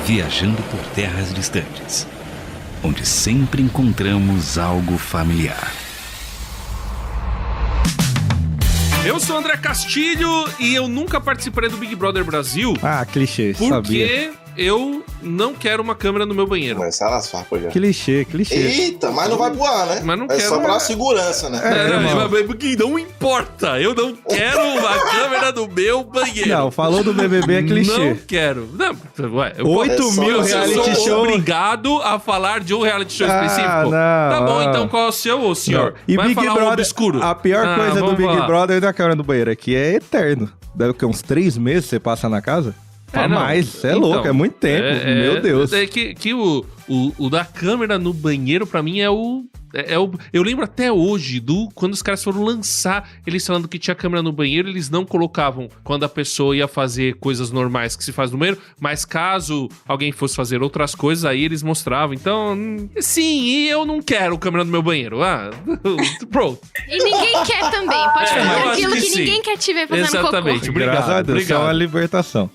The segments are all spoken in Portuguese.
viajando por terras distantes, onde sempre encontramos algo familiar. Eu sou o André Castilho e eu nunca participarei do Big Brother Brasil. Ah, clichê, porque sabia. Eu não quero uma câmera no meu banheiro. Começar nas farpas já. Clichê. Eita, mas não vai pro ar, né? Mas não é quero. só pra segurança, né? Porque não importa. Eu não quero uma câmera no meu banheiro. Não, falou do BBB é clichê. Não quero. Não, ué, 8 mil reality eu sou show. obrigado a falar de um reality show específico. Não, tá bom, então qual é o seu, ô senhor? E Vai Big falar Brother, um obscuro. A pior coisa do Big falar. Brother da câmera do banheiro aqui é eterno. Deve o quê? Uns 3 meses você passa na casa? Mais, você é louco, é muito tempo. Meu Deus. É que o da câmera no banheiro, pra mim, é o... Eu lembro até hoje quando os caras foram lançar, eles falando que tinha câmera no banheiro, eles não colocavam quando a pessoa ia fazer coisas normais que se faz no banheiro, mas caso alguém fosse fazer outras coisas, aí eles mostravam. Então, sim, e eu não quero câmera no meu banheiro. Pronto. E ninguém quer também. Pode fazer aquilo que sim. Ninguém quer te ver fazendo Exatamente. cocô. Obrigado. Graças a Deus, obrigado. isso é uma libertação.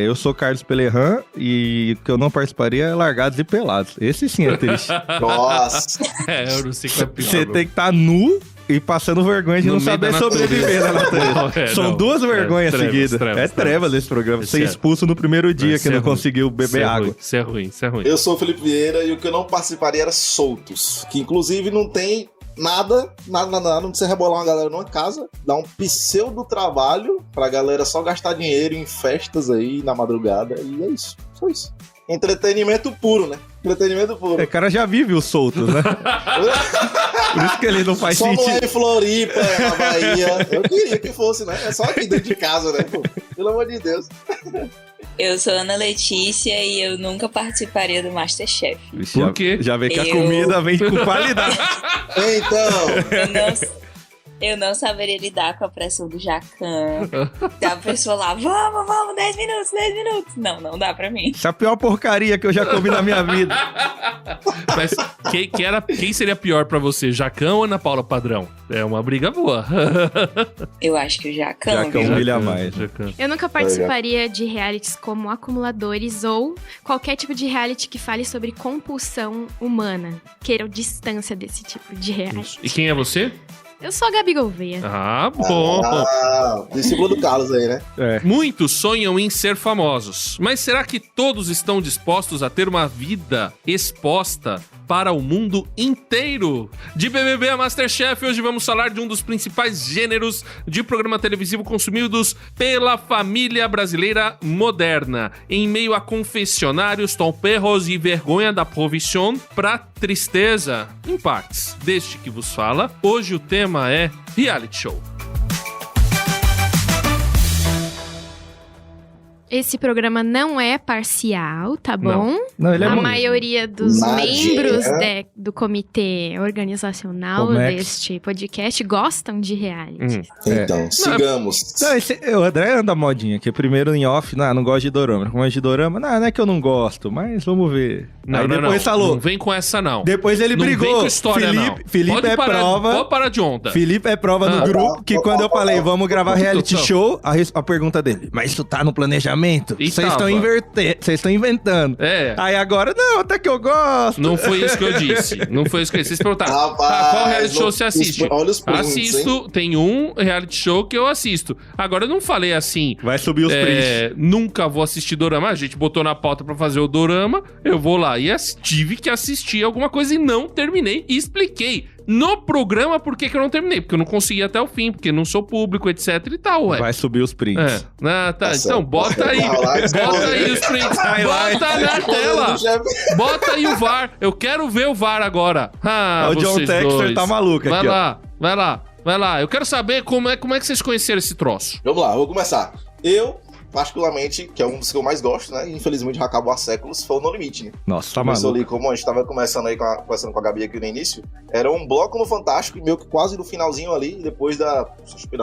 Eu sou Carlos Pelerran e o que eu não participaria é Largados e Pelados. Esse sim é triste. Nossa. Eu não sei qual é o pior. Você tem que estar nu e passando vergonha de No não meio saber da sobreviver na natureza. São duas vergonhas seguidas. Trevas esse programa. Ser expulso no primeiro dia que não conseguiu beber água. Isso é ruim. Eu sou o Felipe Vieira e o que eu não participaria era Soltos. Que inclusive não tem nada, não precisa rebolar uma galera numa casa, dar um pseudo trabalho pra galera só gastar dinheiro em festas aí na madrugada. E é isso. Só isso. Entretenimento puro, né? Entretenimento puro. O cara já vive os soltos, né? Por isso que ele não faz só sentido. Só não é em Floripa, na Bahia. Eu queria que fosse, né? É só aqui dentro de casa, né? Pô? Pelo amor de Deus. Eu sou Ana Letícia e eu nunca participaria do Masterchef. Por quê? Já vê que a comida vem com qualidade. Então... Eu não saberia lidar com a pressão do Jacan. Da pessoa lá, vamos, 10 minutos. Não dá pra mim. Isso é a pior porcaria que eu já comi na minha vida. Mas quem seria pior pra você, Jacan ou Ana Paula Padrão? É uma briga boa. Eu acho que o Jacan. Jacan humilha mais. Jacan. Eu nunca participaria de realities como Acumuladores ou qualquer tipo de reality que fale sobre compulsão humana. Quero distância desse tipo de reality. E quem é você? Eu sou a Gabi Gouveia. Ah, bom. Discípulo do Carlos aí, né? Muitos sonham em ser famosos, mas será que todos estão dispostos a ter uma vida exposta para o mundo inteiro? De BBB a Masterchef, hoje vamos falar de um dos principais gêneros de programa televisivo consumidos pela família brasileira moderna. Em meio a confessionários, tomperros e vergonha da profissão, pra tristeza, em partes. Deste que vos fala, hoje o tema é reality show. Esse programa não é parcial, tá bom? Não, ele é a bom. maioria dos Magia. membros do comitê organizacional deste podcast gostam de reality. Então, sigamos. Não, o André anda modinha, que primeiro em off, não gosto de dorama. Como é de dorama? Não é que eu não gosto, mas vamos ver. Não, Aí depois falou. Não vem com essa, não. Depois ele Não brigou. vem com história, Felipe Pode é prova. Pode parar de onda. Felipe é prova no grupo que quando eu falei, vamos gravar reality show, a pergunta dele, mas isso tá no planejamento? E Vocês tava. estão inventando. Aí agora, não, até que eu gosto. Não foi isso que eu disse. Vocês perguntaram, qual reality show você assiste? Olha os prints, Assisto, tem um reality show que eu assisto. Agora, eu não falei assim... Vai subir os prints. Nunca vou assistir dorama. A gente botou na pauta pra fazer o dorama, eu vou lá. E tive que assistir alguma coisa e não terminei. E expliquei no programa por que eu não terminei. Porque eu não consegui até o fim, porque não sou público, etc e tal, ué. Vai subir os prints. Tá. Então, bota aí. Bota aí os prints. Bota na tela. Bota aí o VAR. Eu quero ver o VAR agora. O John Texter tá maluco aqui, Vai lá. Eu quero saber como é que vocês conheceram esse troço. Vamos lá, vou começar. Eu, particularmente, que é um dos que eu mais gosto, né? E infelizmente já acabou há séculos, foi o No Limite, né? Nossa, tá Começou maluco. ali, como a gente tava conversando com a Gabi aqui no início, era um bloco no Fantástico, e meio que quase no finalzinho ali, depois da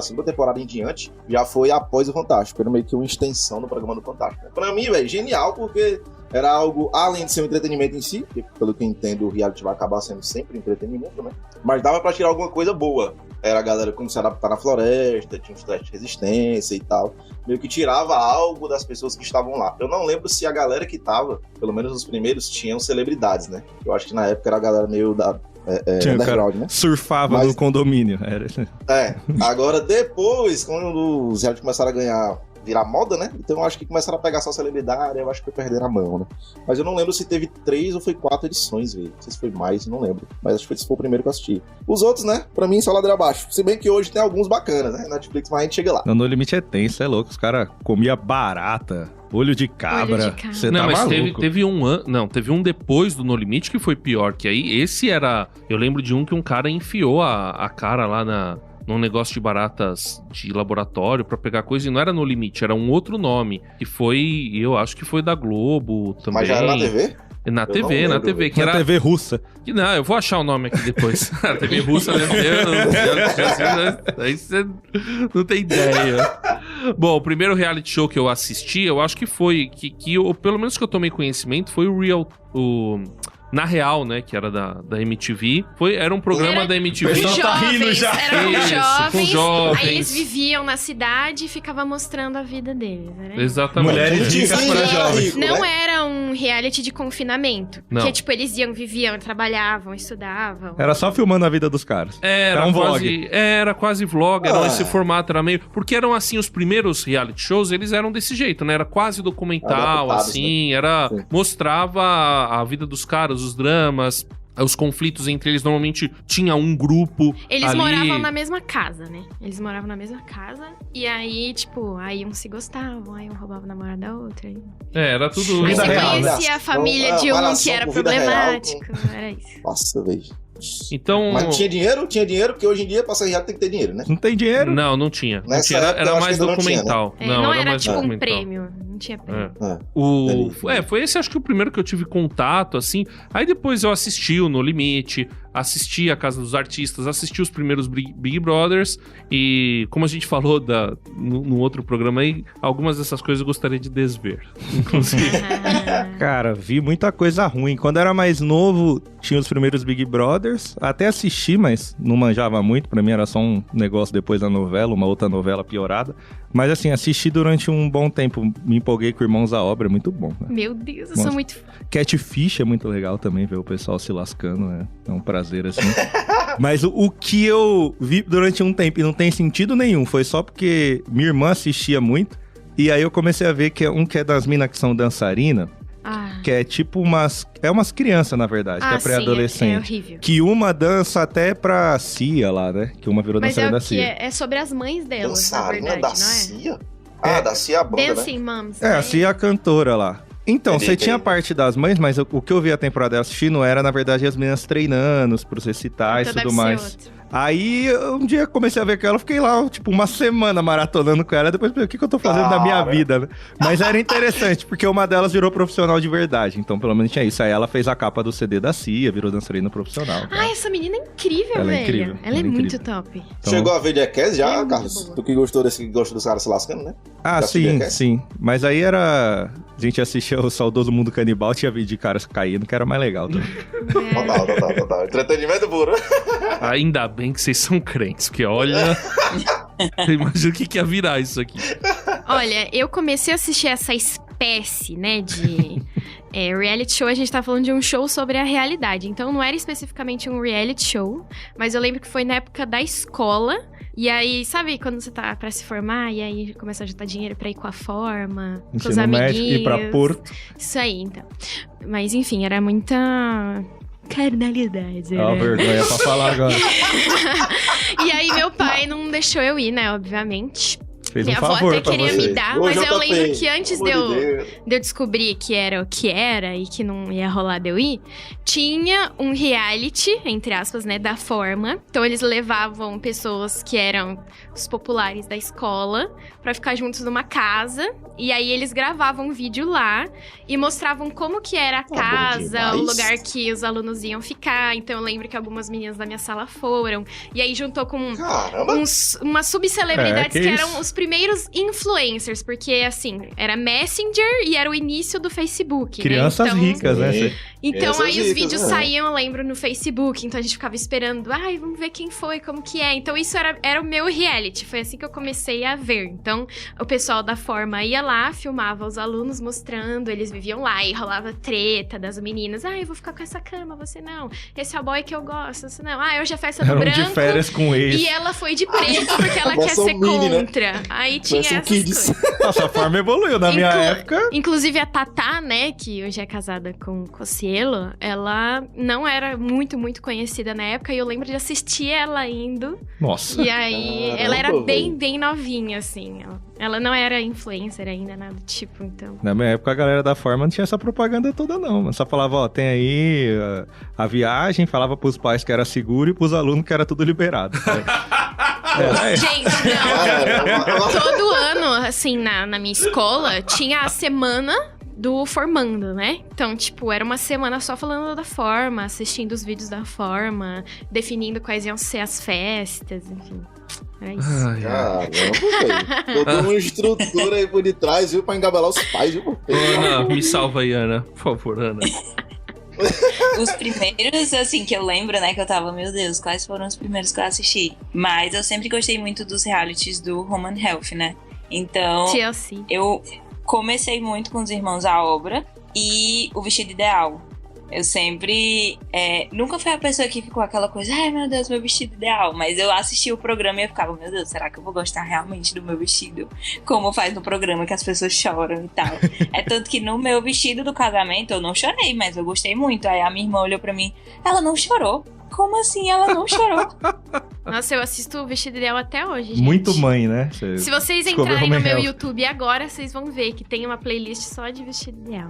segunda temporada em diante, já foi após o Fantástico. Era meio que uma extensão do programa do Fantástico. Pra mim, velho, genial, porque era algo, além de ser um entretenimento em si, que pelo que eu entendo, o reality vai acabar sendo sempre entretenimento, né? Mas dava pra tirar alguma coisa boa. era a galera como se adaptar na floresta, tinha uns testes de resistência e tal. Meio que tirava algo das pessoas que estavam lá. Eu não lembro se a galera que tava, pelo menos os primeiros, tinham celebridades, né? Eu acho que na época era a galera meio da... underground, né? Surfava no condomínio. Agora depois, quando os reality começaram a virar moda, né? Então eu acho que começaram a pegar só celebridade, eu acho que foi perder a mão, né? Mas eu não lembro se teve 3 ou foi 4 edições, velho. Não sei se foi mais, não lembro. Mas acho que esse foi o primeiro que eu assisti. Os outros, né? Pra mim, só ladeira abaixo. Se bem que hoje tem alguns bacanas, né? Netflix, mas a gente chega lá. No Limite é tenso, é louco. Os caras comiam barata, olho de cabra. Você tá maluco. Teve um ano... Não, teve um depois do No Limite que foi pior. Que aí, esse era... Eu lembro de um que um cara enfiou a cara lá num negócio de baratas de laboratório pra pegar coisa, e não era No Limite, era um outro nome, que foi, eu acho que foi da Globo também. Mas já era na TV? Na TV, que na era... TV russa. Não, eu vou achar o nome aqui depois. A TV russa, aí você não tem ideia. Bom, o primeiro reality show que eu assisti, eu acho que foi, que eu, pelo menos que eu tomei conhecimento, foi Na Real, né, que era da MTV. Era um programa da MTV. Com jovens, tá rindo já. Com jovens. Aí eles Jovens. viviam na cidade e ficavam mostrando a vida deles. Era isso. Exatamente. Mulheres dicas para jovens. Não era um reality de confinamento. Não. Porque, tipo, eles viviam, trabalhavam, estudavam. Era só filmando a vida dos caras. Era um quase, vlog. Era quase vlog, esse formato era meio... Porque eram, assim, os primeiros reality shows, eles eram desse jeito, né? Era quase documental, assim, né? era... Sim. Mostrava a vida dos caras, os dramas... Os conflitos entre eles, normalmente tinha um grupo. Eles ali. moravam na mesma casa, né? Eles moravam na mesma casa. E aí, tipo, aí uns se gostavam, aí um roubava a namorada da outra. Aí Era tudo... você Vida real, conhecia a família de um que era problemático. Era isso. Nossa, velho. Então... Mas tinha dinheiro, porque hoje em dia pra ser reality tem que ter dinheiro, né? Não tem dinheiro? Não tinha. Não Nessa tinha. época, eu Era acho mais que ainda não tinha, documental. Não era era mais tipo um documental. prêmio. Não tinha prêmio. Foi esse acho que o primeiro que eu tive contato, assim. Aí depois eu assisti o No Limite, assisti a Casa dos Artistas, assisti os primeiros Big Brothers. E como a gente falou no outro programa aí, algumas dessas coisas eu gostaria de desver, inclusive. Cara, vi muita coisa ruim. Quando eu era mais novo, tinha os primeiros Big Brothers. Até assisti, mas não manjava muito. Pra mim era só um negócio depois da novela, uma outra novela piorada. Mas assim, assisti durante um bom tempo. Me empolguei com Irmãos à Obra, é muito bom, né? Meu Deus, eu sou muito... Catfish é muito legal também, ver o pessoal se lascando, né? É um prazer, assim. Mas o que eu vi durante um tempo e não tem sentido nenhum, foi só porque minha irmã assistia muito. E aí eu comecei a ver que é das minas que são dançarina. Que é tipo umas crianças, na verdade, que é pré-adolescente. É horrível. Que uma dança até pra Cia lá, né? Que uma virou dançarina da Cia. É sobre as mães delas, na Dançarina verdade, da não é? Cia? Da Cia a banda, Dancing né? Moms. A Cia é a cantora lá. Então, você tinha Entendi. parte das mães, mas o que eu vi a temporada dela assistindo era, na verdade, as meninas treinando pros recitais e Então tudo deve ser mais. outro. Aí, um dia comecei a ver com ela, fiquei lá, tipo, uma semana maratonando com ela, depois pensei, o que eu tô fazendo da minha vida, né? Mas era interessante, porque uma delas virou profissional de verdade, então pelo menos tinha isso. Aí ela fez a capa do CD da Cia, virou dançarina profissional. Ai, essa menina é incrível, Ela é velho. incrível, Ela é ela é muito incrível. top. Então- Chegou a ver Jackass já, É muito Carlos? boa. Tu que gostou dos caras se lascando, né? Ah, Já sim, Jackass? sim. Mas aí era... A gente assistia o Saudoso Mundo Canibal, tinha vídeo de caras caindo, que era mais legal também. Total. Entretenimento puro. Ainda bem que vocês são crentes, porque olha... Imagina o que ia virar isso aqui. Olha, eu comecei a assistir essa espécie, né, de reality show. A gente tá falando de um show sobre a realidade. Então não era especificamente um reality show, mas eu lembro que foi na época da escola. E aí, sabe quando você tá pra se formar e aí começa a juntar dinheiro pra ir com a forma, com os Ensino médio, amiguinhos. ir pra Porto. Isso aí, então. Mas enfim, era muita carnalidade, É uma né? vergonha pra falar agora. E aí meu pai não deixou eu ir, né, obviamente. Fez Minha um avó favor até pra queria você. me dar, Ô, mas eu JP, lembro que antes de pelo amor eu, de Deus. de eu descobrir que era o que era e que não ia rolar de eu ir, tinha um reality, entre aspas, né, da Forma. Então eles levavam pessoas que eram os populares da escola pra ficar juntos numa casa. E aí eles gravavam um vídeo lá e mostravam como que era a bom casa, o demais. lugar que os alunos iam ficar. Então eu lembro que algumas meninas da minha sala foram. E aí juntou com Caramba. umas subcelebridades É, que que eram isso. os primeiros influencers, porque assim, era Messenger e era o início do Facebook. Crianças né? Então, ricas, né? Sim. Então Essas aí os dicas, vídeos né? saíam, eu lembro, no Facebook. Então a gente ficava esperando. Ai, vamos ver quem foi, como que é. Então isso era o meu reality. Foi assim que eu comecei a ver. Então o pessoal da Forma ia lá, filmava os alunos mostrando. Eles viviam lá e rolava treta das meninas. Ai, eu vou ficar com essa cama, você não. Esse é o boy que eu gosto, você não. Ah, hoje é festa do Eram branco. de férias com ex. E ela foi de preto porque ela quer Versão ser mini, né? contra. Aí tinha Versão essas Kids. coisas. Nossa, a Forma evoluiu. Na minha época... Inclusive a Tatá, né, que hoje é casada com o Cocielo, ela não era muito conhecida na época. E eu lembro de assistir ela indo. Nossa. E aí, Caramba, ela era velho. bem novinha, assim. Ela não era influencer ainda, nada do tipo, então... Na minha época, a galera da Forma não tinha essa propaganda toda, não. Mas só falava, ó, tem aí a viagem, falava pros pais que era seguro e pros alunos que era tudo liberado. Gente, não. Todo ano, assim, na minha escola, tinha a semana do formando, né? Então, tipo, era uma semana só falando da Forma, assistindo os vídeos da Forma, definindo quais iam ser as festas, enfim. Era isso. Ai, ai. Caramba, velho. Toda uma estrutura aí por detrás, viu? Pra engabelar os pais, viu? Ana, me salva aí, Ana. Por favor, Ana. Os primeiros, assim, que eu lembro, né, que eu tava, meu Deus, quais foram os primeiros que eu assisti? Mas eu sempre gostei muito dos realities do Home and Health, né? Então, TLC. eu comecei muito com os Irmãos à Obra e o Vestido Ideal. Eu sempre... nunca fui a pessoa que ficou aquela coisa, ai meu Deus, meu vestido ideal. Mas eu assistia o programa e eu ficava, meu Deus, será que eu vou gostar realmente do meu vestido? Como faz no programa que as pessoas choram e tal. É tanto que no meu vestido do casamento eu não chorei, mas eu gostei muito. Aí a minha irmã olhou pra mim, ela não chorou. Como assim ela não chorou? Nossa, eu assisto o Vestido Ideal até hoje, gente. Muito mãe, né? Se vocês descobriu entrarem no Home and meu Health. YouTube agora, vocês vão ver que tem uma playlist só de Vestido Ideal.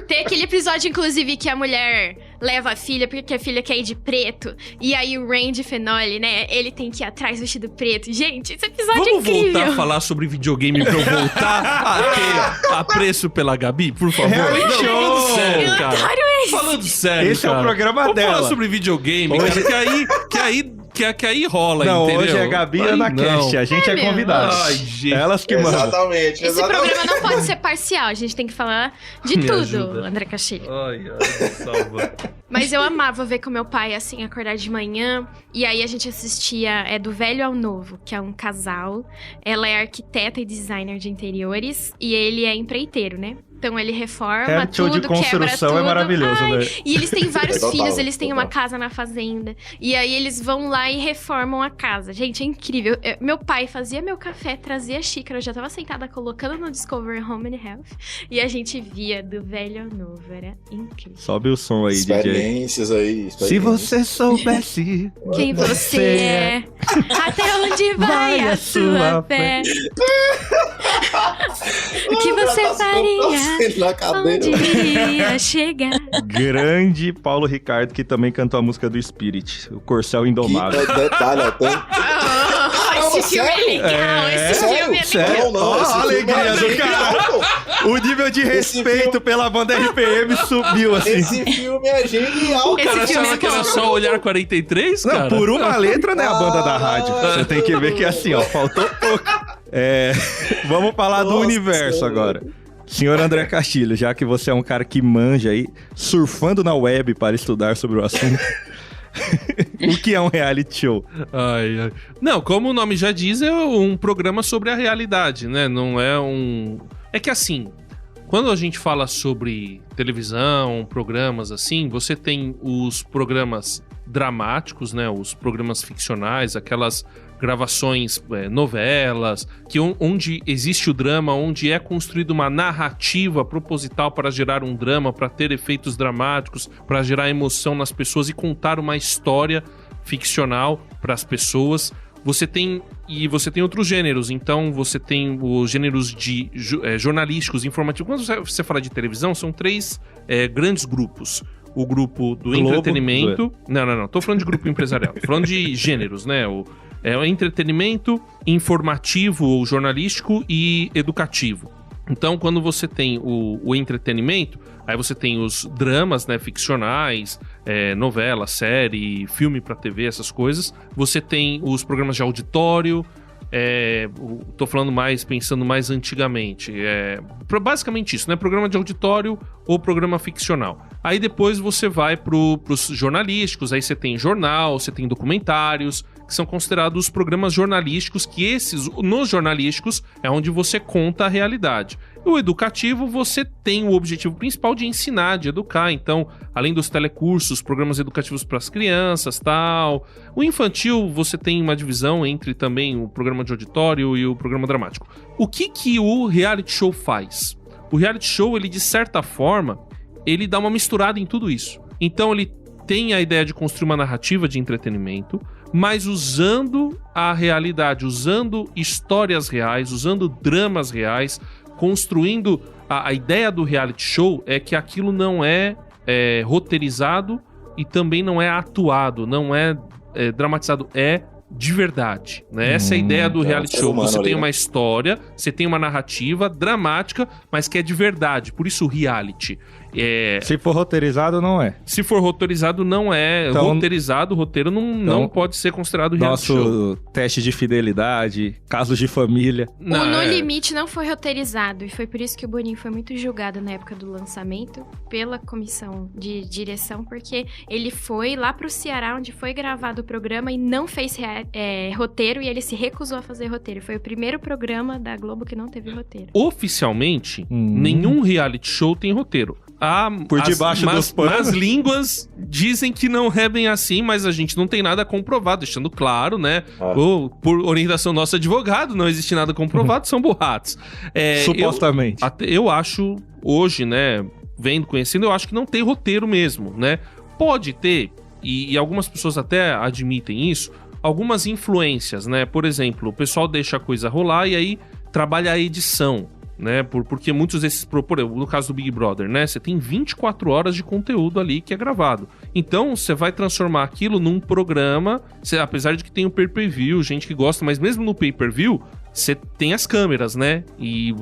Tem aquele episódio, inclusive, que a mulher leva a filha porque a filha quer ir de preto. E aí o Randy Fenoli, né? Ele tem que ir atrás vestido preto. Gente, esse episódio é Vamos incrível. voltar a falar sobre videogame pra eu voltar a ter apreço pela Gabi, por favor? Reality Não, show. falando sério, Eu cara. adoro esse. Falando sério, Esse é o cara. programa Vamos dela. falar sobre videogame, Hoje- cara, que aí rola, Não, entendeu? hoje é Gabi e Aí Ana não. Cast. A gente é meu. convidado. Ai, gente. Elas que mandam. Exatamente, Esse exatamente. programa não pode ser parcial. A gente tem que falar de Me tudo, ajuda. André Castilho. Ai, me salva. Mas eu amava ver com meu pai, assim, acordar de manhã. E aí a gente assistia Do Velho ao Novo, que é um casal. Ela é arquiteta e designer de interiores. E ele é empreiteiro, né? Então ele reforma Reality show tudo, de quebra construção tudo. é maravilhoso, Ai, né? E eles têm vários Total, filhos, eles têm total. uma casa na fazenda. E aí eles vão lá e reformam a casa. Gente, é incrível. Meu pai fazia meu café, trazia a xícara, eu já tava sentada colocando no Discovery Home and Health. E a gente via Do Velho ao Novo. Era incrível. Sobe o som aí, DJ. Experiências aí. Se você soubesse Quem você é, até onde vai a sua fé. O que você faria? Na cadeira. Onde iria chegar? Grande Paulo Ricardo, que também cantou a música do Spirit, o Corcel Indomável. Que detalhe, ó, tem... Esse filme é legal, esse filme é legal. sério? Não, Ó, esse a filme alegria é do legal, cara. pô. O nível de Esse respeito filme- pela banda RPM subiu, assim. Esse filme é genial, Esse Cara, cara. filme achava é que era bom. só olhar 43, Não, cara? por uma letra, né, a banda da Ah, rádio. Você tem que ver que assim, ó, faltou pouco. Vamos falar do Nossa universo Senhora. agora. Senhor André Castilho, já que você é um cara que manja aí, surfando na web para estudar sobre o assunto, o que é um reality show? Ai, ai. Não, como o nome já diz, é um programa sobre a realidade, né? Não é um... É que assim, quando a gente fala sobre televisão, programas assim, você tem os programas dramáticos, né? Os programas ficcionais, aquelas gravações, novelas, onde existe o drama, onde é construída uma narrativa proposital para gerar um drama, para ter efeitos dramáticos, para gerar emoção nas pessoas e contar uma história ficcional para as pessoas. Você tem outros gêneros, então você tem os gêneros de jornalísticos, informativos. Quando você fala de televisão, são três grandes grupos. O grupo do Globo, entretenimento... Não. Tô falando de grupo empresarial. Tô falando de gêneros, né? O entretenimento, informativo ou jornalístico e educativo. Então, quando você tem o entretenimento, aí você tem os dramas, né, ficcionais, novela, série, filme pra TV, essas coisas. Você tem os programas de auditório. Tô falando pensando mais antigamente. Basicamente isso, né? Programa de auditório ou programa ficcional. Aí depois você vai pros jornalísticos, aí você tem jornal, você tem documentários, que são considerados programas jornalísticos, que esses, nos jornalísticos, é onde você conta a realidade. O educativo, você tem o objetivo principal de ensinar, de educar. Então, além dos telecursos, programas educativos para as crianças, tal. O infantil, você tem uma divisão entre também o programa de auditório e o programa dramático. O que o reality show faz? O reality show, ele de certa forma, ele dá uma misturada em tudo isso. Então, ele tem a ideia de construir uma narrativa de entretenimento, mas usando a realidade, usando histórias reais, usando dramas reais, construindo... A ideia do reality show é que aquilo não é roteirizado e também não é atuado, não é dramatizado, é de verdade, né? Essa é a ideia do reality show. Você tem uma história, você tem uma narrativa dramática, mas que é de verdade, por isso reality. Se for roteirizado, não é. Se for roteirizado, não é. Então, roteirizado, o roteiro não pode ser considerado reality show. Nosso teste de fidelidade, casos de família. O No Limite não foi roteirizado, e foi por isso que o Boninho foi muito julgado na época do lançamento pela comissão de direção, porque ele foi lá pro Ceará, onde foi gravado o programa, e não fez roteiro, e ele se recusou a fazer roteiro. Foi o primeiro programa da Globo que não teve roteiro. Oficialmente, nenhum reality show tem roteiro. Por debaixo dos panos. As línguas dizem que não é bem assim, mas a gente não tem nada comprovado, deixando claro, né? Por orientação do nosso advogado, não existe nada comprovado, são boatos. Supostamente. Eu acho, hoje, né, conhecendo, eu acho que não tem roteiro mesmo, né? Pode ter, e algumas pessoas até admitem isso, algumas influências, né? Por exemplo, o pessoal deixa a coisa rolar e aí trabalha a edição, né? Porque muitos desses... No caso do Big Brother, né? Você tem 24 horas de conteúdo ali que é gravado. Então, você vai transformar aquilo num programa... apesar de que tem o pay-per-view, gente que gosta, mas mesmo no pay-per-view, você tem as câmeras, né? E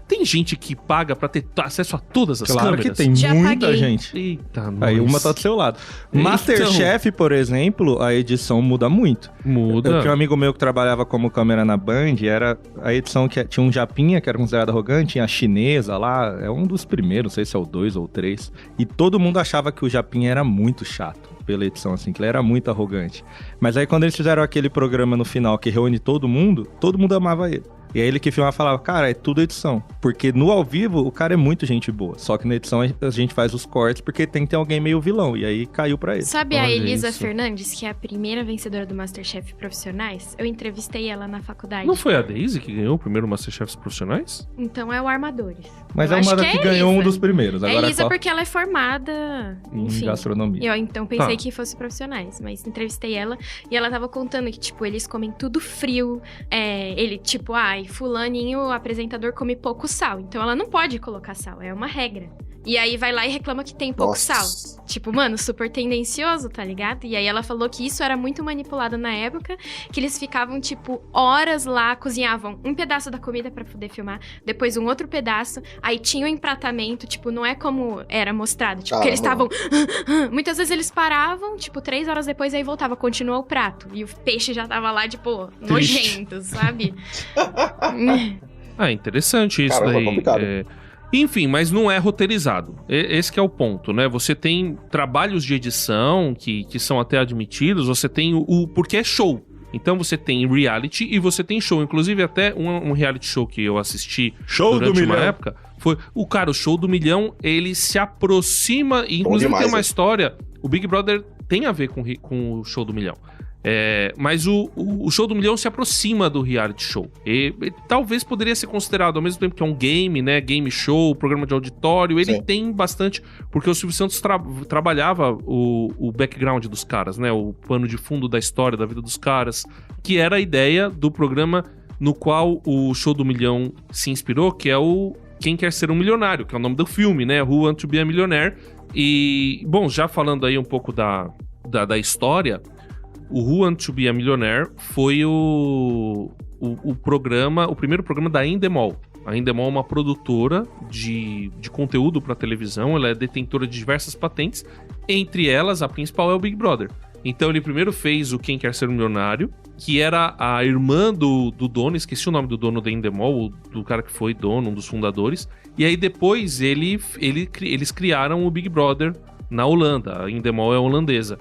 tem gente que paga pra ter acesso a todas as câmeras. Claro que tem, muita gente. Eita, aí uma tá do seu lado. Masterchef, por exemplo, a edição muda muito. Muda. Eu tinha um amigo meu que trabalhava como câmera na Band, era a edição que tinha um japinha, que era considerado arrogante, tinha a chinesa lá, é um dos primeiros, não sei se é o 2 ou 3. E todo mundo achava que o japinha era muito chato pela edição, assim, que ele era muito arrogante. Mas aí quando eles fizeram aquele programa no final que reúne todo mundo amava ele. E aí ele que filmava falava, cara, é tudo edição. Porque no ao vivo o cara é muito gente boa. Só que na edição a gente faz os cortes porque tem que ter alguém meio vilão. E aí caiu pra ele. Sabe a Elisa Fernandes, que é a primeira vencedora do Masterchef Profissionais? Eu entrevistei ela na faculdade. Não foi a Daisy que ganhou o primeiro Masterchef Profissionais? Então é o Armadores. Mas é uma que ganhou um dos primeiros. Agora é Elisa porque ela é formada em gastronomia. Eu então pensei que fosse Profissionais. Mas entrevistei ela e ela tava contando que, tipo, eles comem tudo frio. Ele, tipo, fulaninho, o apresentador, come pouco sal. Então ela não pode colocar sal, é uma regra. E aí vai lá e reclama que tem pouco sal. Tipo, mano, super tendencioso, tá ligado? E aí ela falou que isso era muito manipulado na época, que eles ficavam, tipo, horas lá, cozinhavam um pedaço da comida pra poder filmar, depois um outro pedaço, aí tinha o empratamento, tipo, não é como era mostrado, tipo, que eles estavam... Muitas vezes eles paravam, tipo, 3 horas depois, aí voltava, continuou o prato. E o peixe já tava lá, tipo, nojento, sabe? Interessante isso daí. Enfim, mas não é roteirizado. Esse que é o ponto, né? Você tem trabalhos de edição que são até admitidos, você tem porque é show. Então você tem reality e você tem show. Inclusive até um reality show que eu assisti durante uma época foi o Show do Milhão. Ele se aproxima, e inclusive tem uma história. O Big Brother tem a ver com o Show do Milhão. Mas o Show do Milhão se aproxima do reality show. E talvez poderia ser considerado, ao mesmo tempo que é um game, né? Game show, programa de auditório. Ele tem bastante... Porque o Silvio Santos trabalhava o background dos caras, né? O pano de fundo da história, da vida dos caras. Que era a ideia do programa no qual o Show do Milhão se inspirou, que é o Quem Quer Ser um Milionário, que é o nome do filme, né? Who Want to Be a Millionaire. E, bom, já falando aí um pouco da história... O Who Want to Be a Millionaire foi o primeiro programa da Endemol. A Endemol é uma produtora de conteúdo para televisão, ela é detentora de diversas patentes, entre elas a principal é o Big Brother. Então ele primeiro fez o Quem Quer Ser um Milionário, que era a irmã do dono, esqueci o nome do dono da Endemol, do cara que foi dono, um dos fundadores. E aí depois eles criaram o Big Brother na Holanda, a Endemol é holandesa.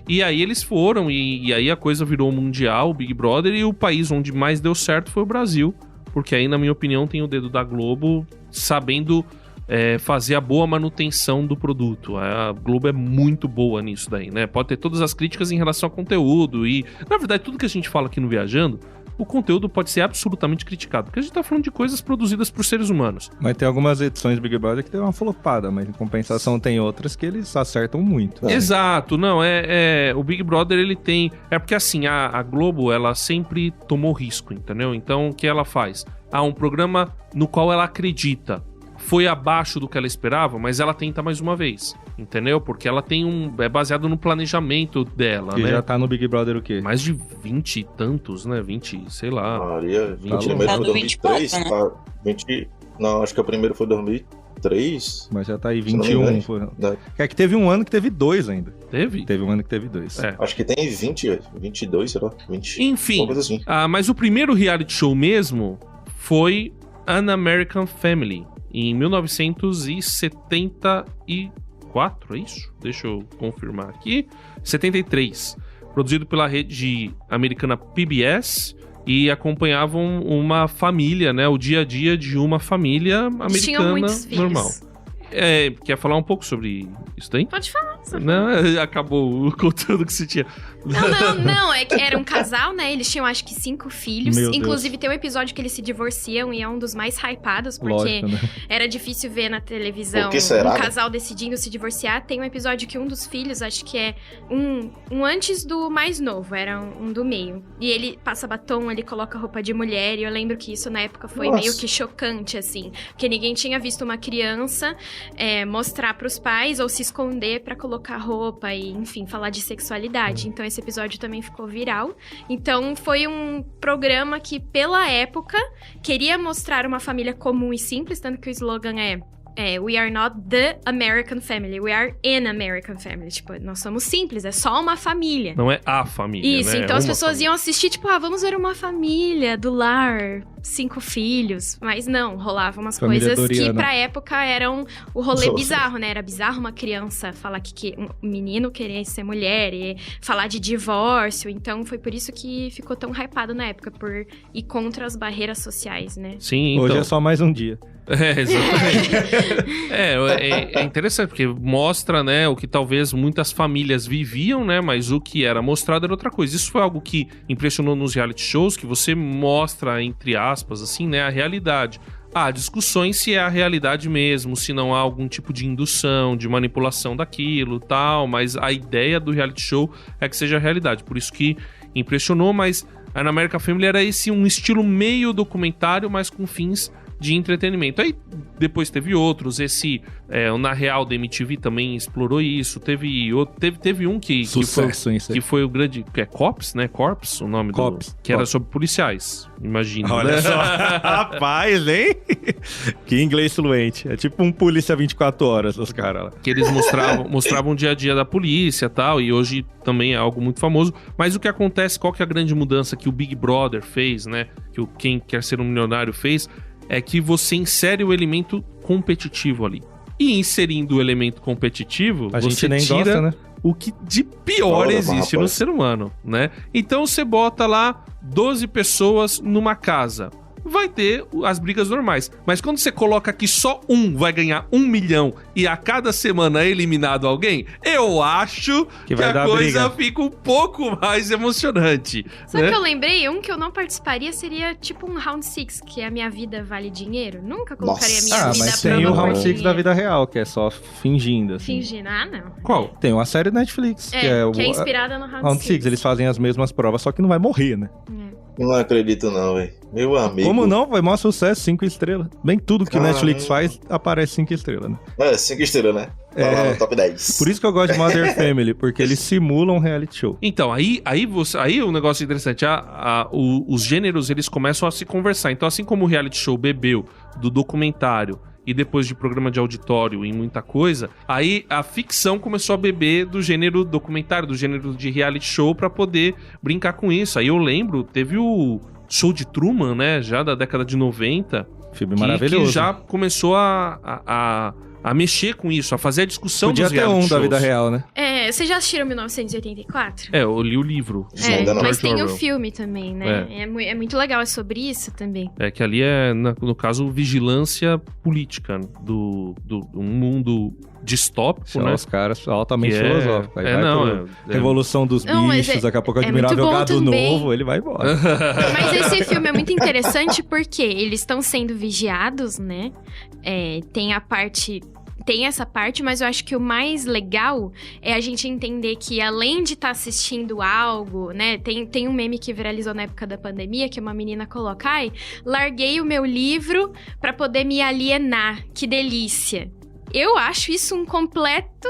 E aí eles foram, e aí a coisa virou mundial, o Big Brother, e o país onde mais deu certo foi o Brasil. Porque aí, na minha opinião, tem o dedo da Globo sabendo fazer a boa manutenção do produto. A Globo é muito boa nisso daí, né? Pode ter todas as críticas em relação ao conteúdo e, na verdade, tudo que a gente fala aqui no Viajando, o conteúdo pode ser absolutamente criticado, porque a gente tá falando de coisas produzidas por seres humanos. Mas tem algumas edições do Big Brother que deu uma flopada, mas em compensação tem outras que eles acertam muito. Né? Exato, não, o Big Brother ele tem... É porque assim, a Globo, ela sempre tomou risco, entendeu? Então, o que ela faz? Um programa no qual ela acredita. Foi abaixo do que ela esperava, mas ela tenta mais uma vez, entendeu? Porque ela tem é baseado no planejamento dela, que né? já tá no Big Brother o quê? Mais de 20 e tantos, né? 20, sei lá. Maria, 20 o primeiro foi 2003, 24, né? tá? 20... Não, acho que o primeiro foi 2003. Mas já tá aí 21. É que teve um ano que teve 2 ainda. Teve? Teve um ano que teve 2. Acho que tem 20, 22, sei lá. 20. Enfim, coisa assim. Mas o primeiro reality show mesmo foi An American Family. Em 1974, é isso? Deixa eu confirmar aqui. 73. Produzido pela rede americana PBS e acompanhavam uma família, né? O dia a dia de uma família americana normal. Quer falar um pouco sobre isso daí? Pode falar. Não, acabou o conteúdo que você tinha. Não, é que era um casal, né? Eles tinham acho que 5 filhos. Meu Inclusive Deus. tem um episódio que eles se divorciam e é um dos mais hypados, porque Lógico, né? era difícil ver na televisão Por que será? um casal decidindo se divorciar. Tem um episódio que um dos filhos, acho que é um antes do mais novo, era um do meio. E ele passa batom, ele coloca roupa de mulher, e eu lembro que isso na época foi meio que chocante, assim. Porque ninguém tinha visto uma criança mostrar pros pais ou se esconder pra colocar roupa e, enfim, falar de sexualidade. Então esse episódio também ficou viral. Então foi um programa que, pela época, queria mostrar uma família comum e simples, tanto que o slogan é We are not the American family, we are an American family. Tipo, nós somos simples, é só uma família. Não é a família, Isso, né? então as uma pessoas família. iam assistir, tipo, vamos ver uma família do lar, 5 filhos. Mas não, rolavam umas Família coisas Doriana. que pra época eram o rolê Nossa. bizarro, né? Era bizarro uma criança falar que um menino queria ser mulher e falar de divórcio. Então foi por isso que ficou tão hypado na época, por ir contra as barreiras sociais, né? Sim, então. Hoje é só mais um dia. Exatamente. É interessante, porque mostra, né, o que talvez muitas famílias viviam, né, mas o que era mostrado era outra coisa. Isso foi algo que impressionou nos reality shows, que você mostra, entre aspas, assim, né, a realidade. Há discussões se é a realidade mesmo, se não há algum tipo de indução, de manipulação daquilo, tal, mas a ideia do reality show é que seja a realidade. Por isso que impressionou, mas a An American Family era um estilo meio documentário, mas com fins de entretenimento. Aí depois teve outros, Na Real da MTV também explorou isso, teve um que foi o grande, que é Cops, né? Corps, o nome Cops. que era sobre policiais, imagina. Olha né? só, rapaz, hein? Que inglês fluente. É tipo um polícia 24 horas, os caras lá. Que eles mostravam o dia a dia da polícia e tal, e hoje também é algo muito famoso. Mas o que acontece, qual que é a grande mudança que o Big Brother fez, né? Que o Quem Quer Ser um Milionário fez, é que você insere o elemento competitivo ali. E inserindo o elemento competitivo, A você gente nem tira gosta, né? o que de pior Olha, existe no rapaz. ser humano, né? Então você bota lá 12 pessoas numa casa. Vai ter as brigas normais. Mas quando você coloca que só um vai ganhar 1 milhão e a cada semana é eliminado alguém, eu acho que vai a dar coisa briga. fica um pouco mais emocionante. Sabe né? que eu lembrei? Um que eu não participaria seria tipo um Round 6, que a minha vida vale dinheiro. Nunca colocaria a minha Ah, vida mas pra tem o valer Round 6 da dinheiro. vida real, que é só fingindo, assim. Fingindo. Ah, não. Qual? Tem uma série da Netflix, que é o inspirada no Round Round 6. 6. Eles fazem as mesmas provas, só que não vai morrer, né? Não acredito não, velho. Meu amigo. Como não? Foi maior sucesso, 5 estrelas. Bem tudo que o Caramba. Netflix faz, aparece 5 estrelas, né? 5 estrelas, né? Tá lá no top 10. Por isso que eu gosto de Modern Family, porque eles simulam um reality show. Então, aí o negócio interessante, os gêneros, eles começam a se conversar. Então, assim como o reality show bebeu do documentário e depois de programa de auditório e muita coisa, aí a ficção começou a beber do gênero documentário, do gênero de reality show pra poder brincar com isso. Aí eu lembro, teve o Show de Truman, né, já da década de 90. Filme maravilhoso. Que já começou a mexer com isso, a fazer a discussão Podia dos ter reality um da shows. vida real, né? Vocês já assistiram 1984? Eu li o livro. Mas tem o Orwell. filme também, né? É muito legal, é sobre isso também. É que ali é, no caso, vigilância política do mundo distópico, São né? os caras altamente Que filosóficos. Aí vai pro Revolução dos Não, mas Bichos, daqui a pouco é Admirável muito bom Gado também. Novo, ele vai embora. Mas esse filme é muito interessante porque eles estão sendo vigiados, né? Tem essa parte, mas eu acho que o mais legal é a gente entender que além de estar assistindo algo, né? Tem um meme que viralizou na época da pandemia, que uma menina coloca: ai, larguei o meu livro pra poder me alienar. Que delícia. Eu acho isso um completo...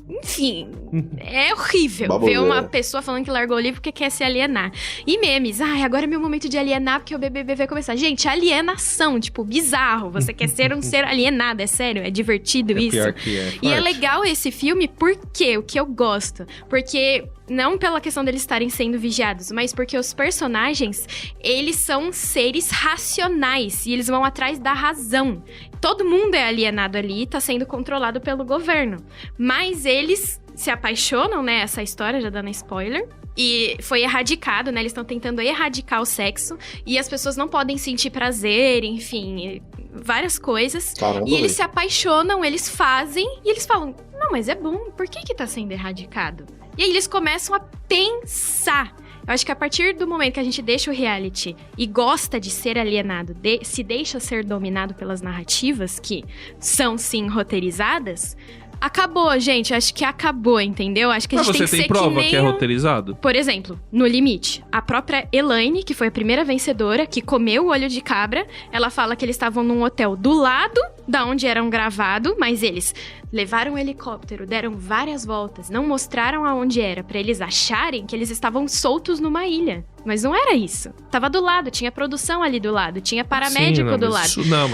Enfim, é horrível ver uma pessoa falando que largou o livro porque quer se alienar. E memes, agora é meu momento de alienar porque o BBB vai começar. Gente, alienação, tipo, bizarro. Você quer ser um ser alienado, é sério, é divertido isso. Pior que é. E é legal esse filme porque o que eu gosto. Porque, não pela questão deles estarem sendo vigiados, mas porque os personagens, eles são seres racionais e eles vão atrás da razão. Todo mundo é alienado ali e tá sendo controlado pelo governo. Mas eles se apaixonam, né? Essa história, já dando spoiler. E foi erradicado, né? Eles estão tentando erradicar o sexo. E as pessoas não podem sentir prazer, enfim, várias coisas. Caramba, e eles se apaixonam, eles fazem e eles falam: não, mas é bom, por que tá sendo erradicado? E aí eles começam a pensar. Eu acho que a partir do momento que a gente deixa o reality e gosta de ser alienado, se deixa ser dominado pelas narrativas, que são, sim, roteirizadas, acabou, gente. Acho que acabou, entendeu? Acho que a Mas gente você tem que tem ser prova que que é nem roteirizado? Por exemplo, no Limite, a própria Elaine, que foi a primeira vencedora, que comeu o olho de cabra, ela fala que eles estavam num hotel do lado da onde eram gravados, mas eles levaram um helicóptero, deram várias voltas, não mostraram aonde era, pra eles acharem que eles estavam soltos numa ilha. Mas não era isso. Tava do lado, tinha produção ali do lado, tinha paramédico do lado.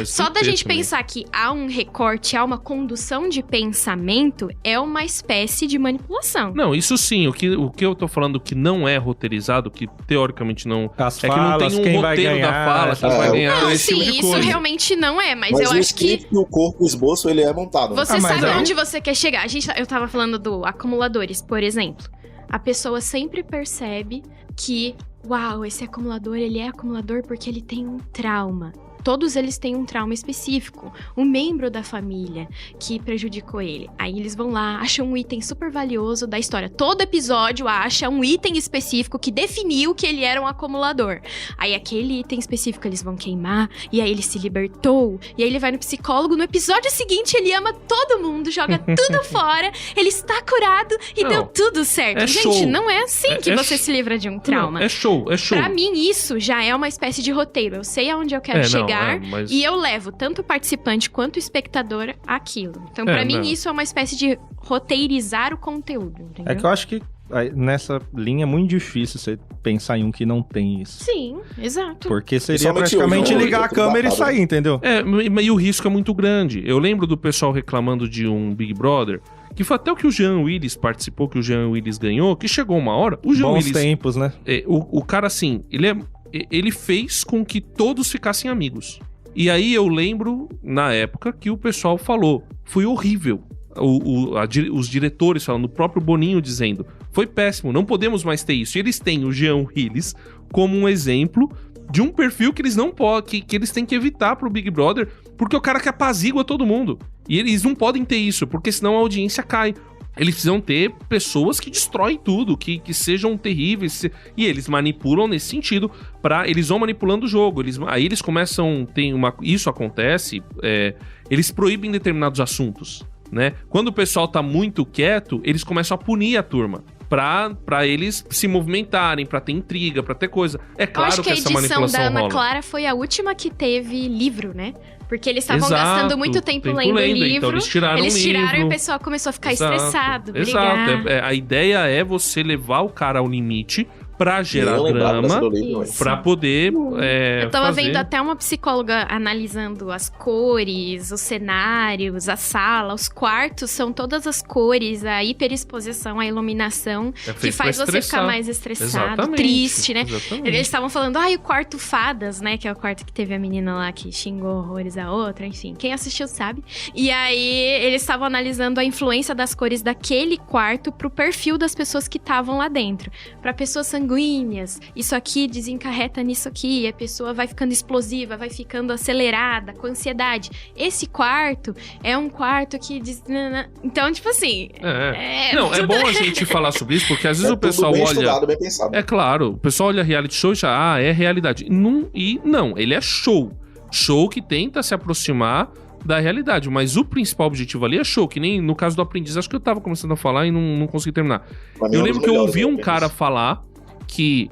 Só da gente pensar que há um recorte, há uma condução de pensamento, é uma espécie de manipulação. Não, isso sim. O que eu tô falando que não é roteirizado, que teoricamente não... As é que não falas, tem um quem vai roteiro ganhar, da fala, quem vai ganhar, Não, esse sim, tipo de isso coisa. realmente não é, mas eu o acho que... script, o corpo, o esboço, ele é montado. Você mas sabe é. onde você quer chegar. Eu tava falando do acumuladores, por exemplo. A pessoa sempre percebe que, uau, esse acumulador, ele é acumulador porque ele tem um trauma. Todos eles têm um trauma específico. Um membro da família que prejudicou ele. Aí eles vão lá, acham um item super valioso da história. Todo episódio acha um item específico que definiu que ele era um acumulador. Aí aquele item específico eles vão queimar. E aí ele se libertou. E aí ele vai no psicólogo. No episódio seguinte ele ama todo mundo, joga tudo fora. Ele está curado e deu tudo certo. É Gente, show. não é assim que você se livra de um trauma. Não, é show. Pra mim, isso já é uma espécie de roteiro. Eu sei aonde eu quero chegar mas... e eu levo tanto o participante quanto o espectador àquilo. Então, pra mim, isso é uma espécie de roteirizar o conteúdo, entendeu? É que eu acho que nessa linha é muito difícil você pensar em um que não tem isso. Sim, exato. Porque seria Principalmente praticamente hoje, ligar a câmera e sair, entendeu? E o risco é muito grande. Eu lembro do pessoal reclamando de um Big Brother, que foi até o que o Jean Willis participou, que o Jean Willis ganhou, que chegou uma hora... O Jean Bons Willis, tempos, né? O cara, assim, ele fez com que todos ficassem amigos. E aí eu lembro, na época, que o pessoal falou, foi horrível. Os diretores falando, o próprio Boninho dizendo, foi péssimo, não podemos mais ter isso. E eles têm o Jean Willis como um exemplo de um perfil que eles não podem, que eles têm que evitar pro Big Brother, porque o cara que apazigua todo mundo. E eles não podem ter isso, porque senão a audiência cai. Eles precisam ter pessoas que destroem tudo, que sejam terríveis. E eles manipulam nesse sentido. Eles vão manipulando o jogo. Aí eles começam... Isso acontece. Eles proíbem determinados assuntos, né? Quando o pessoal tá muito quieto, eles começam a punir a turma. Pra eles se movimentarem, pra ter intriga, pra ter coisa. É claro que essa manipulação rola. Eu acho que a edição da Ana Clara foi a última que teve livro, né? Porque eles estavam gastando muito tempo lendo o livro. Então eles tiraram e o pessoal começou a ficar estressado, brigado. Exato. A ideia é você levar o cara ao limite pra gerar drama, pra poder Eu tava fazer... vendo até uma psicóloga analisando as cores, os cenários, a sala, os quartos, são todas as cores, a hiperexposição, a iluminação, que faz você ficar mais estressado, triste, né? Exatamente. Eles estavam falando, o quarto fadas, né? Que é o quarto que teve a menina lá que xingou horrores a outra, enfim. Quem assistiu sabe. E aí, eles estavam analisando a influência das cores daquele quarto pro perfil das pessoas que estavam lá dentro. Pra pessoas sanguíneas, isso aqui desencarreta nisso aqui, a pessoa vai ficando explosiva, vai ficando acelerada, com ansiedade. Esse quarto é um quarto que... Então, tipo assim... Não, é bom a gente falar sobre isso, porque às vezes o pessoal bem olha... estudado, bem pensado. É claro, o pessoal olha reality show e já, é realidade. Não, ele é show. Show que tenta se aproximar da realidade, mas o principal objetivo ali é show, que nem no caso do Aprendiz, acho que eu tava começando a falar e não consegui terminar. Eu lembro que eu ouvi um cara falar que,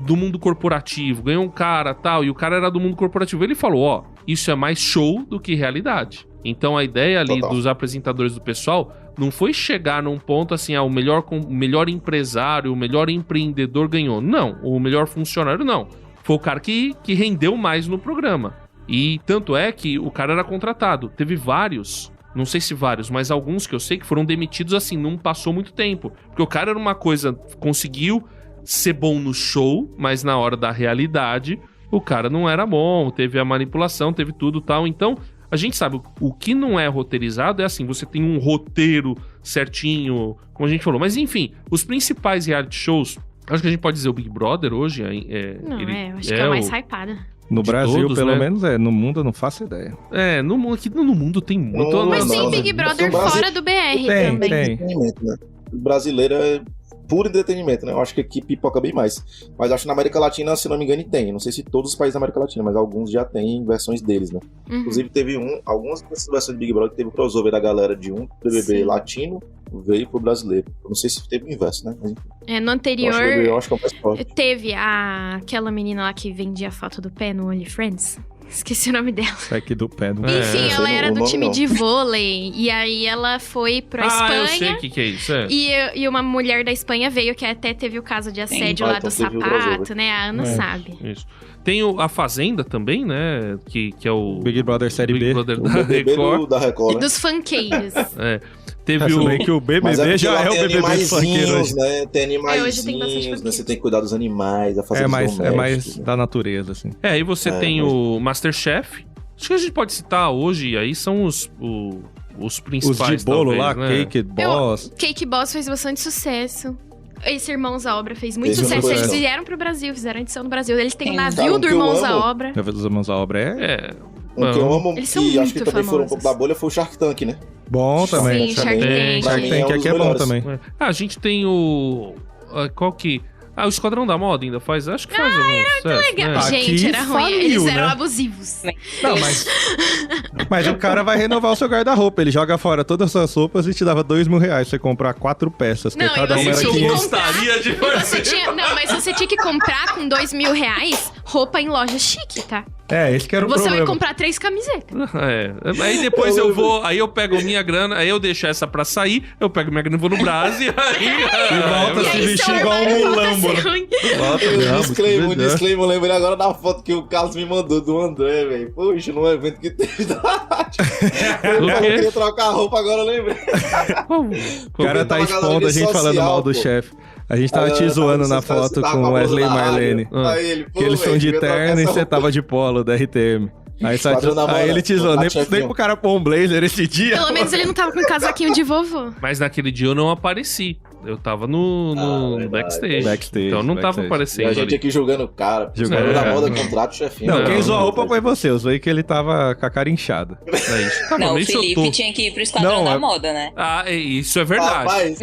do mundo corporativo, ganhou um cara tal, e o cara era do mundo corporativo. Ele falou, isso é mais show do que realidade. Então a ideia ali dos apresentadores do pessoal não foi chegar num ponto assim, o melhor empresário, o melhor empreendedor ganhou. Não, o melhor funcionário não. Foi o cara que rendeu mais no programa. E tanto é que o cara era contratado. Teve vários, não sei se vários, mas alguns que eu sei que foram demitidos assim, não passou muito tempo. Porque o cara era uma coisa, conseguiu ser bom no show, mas na hora da realidade, o cara não era bom, teve a manipulação, teve tudo e tal. Então, a gente sabe, o que não é roteirizado é assim, você tem um roteiro certinho, como a gente falou. Mas enfim, os principais reality shows, acho que a gente pode dizer o Big Brother hoje. Acho que é o mais hypado. No Brasil, todos, pelo né? menos no mundo eu não faço ideia. No mundo tem muito. Mas tem Big Brother fora do BR também. Tem. Entretenimento, né? O brasileiro é puro entretenimento, né? Eu acho que aqui pipoca bem mais. Mas acho que na América Latina, se não me engano, tem. Não sei se todos os países da América Latina, mas alguns já têm versões deles, né? Uhum. Inclusive, teve algumas dessas versões de Big Brother que teve crossover da galera de um BBB latino veio pro brasileiro. Eu não sei se teve o inverso, né? Mas, no anterior, eu acho que é o mais forte. teve aquela menina lá que vendia foto do pé no OnlyFriends. Esqueci o nome dela. Aqui do pé. Enfim, ela era do time não. de vôlei. E aí ela foi pra Espanha. Eu sei o que é isso. E uma mulher da Espanha veio, que até teve o caso de assédio lá do sapato, né? A Ana sabe. Isso. Tem a Fazenda também, né? Que é o... Big Brother Série Big B. Brother O da BBB Record. da Record, E né? dos funkeiros. Teve o... Bem que o Mas BBB já porque é o lá tem BBB funkeiro animaizinhos, hoje. né? Tem animaizinhos, hoje tem bastante né? funkeiro. Você tem que cuidar dos animais, a fazer É mais da natureza, assim. Aí você tem o Masterchef. Acho que a gente pode citar hoje, aí são os principais, Os de bolo talvez, lá, né? Cake Boss. Cake Boss fez bastante sucesso. Esse Irmãos à Obra fez muito Fez sucesso. muito Eles sucesso. vieram pro Brasil, fizeram edição no Brasil. Eles têm o Sim. navio Cara, do o que eu Irmãos à amo- Obra. Já fez os Irmãos à Obra O que eu amo, Eles são que acho que muito também foram um famosos. pouco da bolha, foi o Shark Tank, né? bom também. Sim, Shark Tank. Pra Shark mim, Tank um dos aqui é bom melhores. também. A gente tem o... Qual que... o Esquadrão da Moda ainda faz? Acho que faz algum sucesso, Legal. né? Aqui Gente, era ruim. faliu, Eles eram né? abusivos. Não, mas o cara vai renovar o seu guarda-roupa. Ele joga fora todas as suas roupas e te dava R$2.000 pra você comprar 4 peças. Que Não, cada e uma você era tinha que 500. comprar. Gostaria de Você tinha, não, mas você tinha que comprar com R$2.000 roupa em loja chique, tá? Esse que era o Você problema. vai comprar 3 camisetas. Aí depois eu vou, aí eu pego minha grana, aí eu deixo essa pra sair, eu pego minha grana e vou no Brás e aí... volta E se aí vestir seu igual armário um volta a Lambo, ser né? ruim. Um disclaimer, eu lembrei agora da foto que o Carlos me mandou do André, velho. Poxa, num evento que teve da rádio. Eu quê? queria trocar a roupa, agora eu lembrei. O cara tá expondo a gente falando mal do chefe. A gente tava te zoando na foto com o Wesley e Marlene. Aí ele, Que eles são de terno e você tava de polo da RTM. Aí ele te zoou. Nem pro cara pôr um blazer esse dia. Pelo menos ele não tava com um casaquinho de vovô. Mas naquele dia eu não apareci. Eu tava no backstage. Então eu não tava E a aparecendo gente ali. aqui julgando o cara. Julgando. Da moda contrato, chefinho. Não, Não, quem zoou a não, roupa foi você. Eu zoei que ele tava com a cara inchada. Tava Não, o meio Felipe chotô. tinha que ir pro Esquadrão Não, da é- Moda, né? Isso é verdade. Rapaz,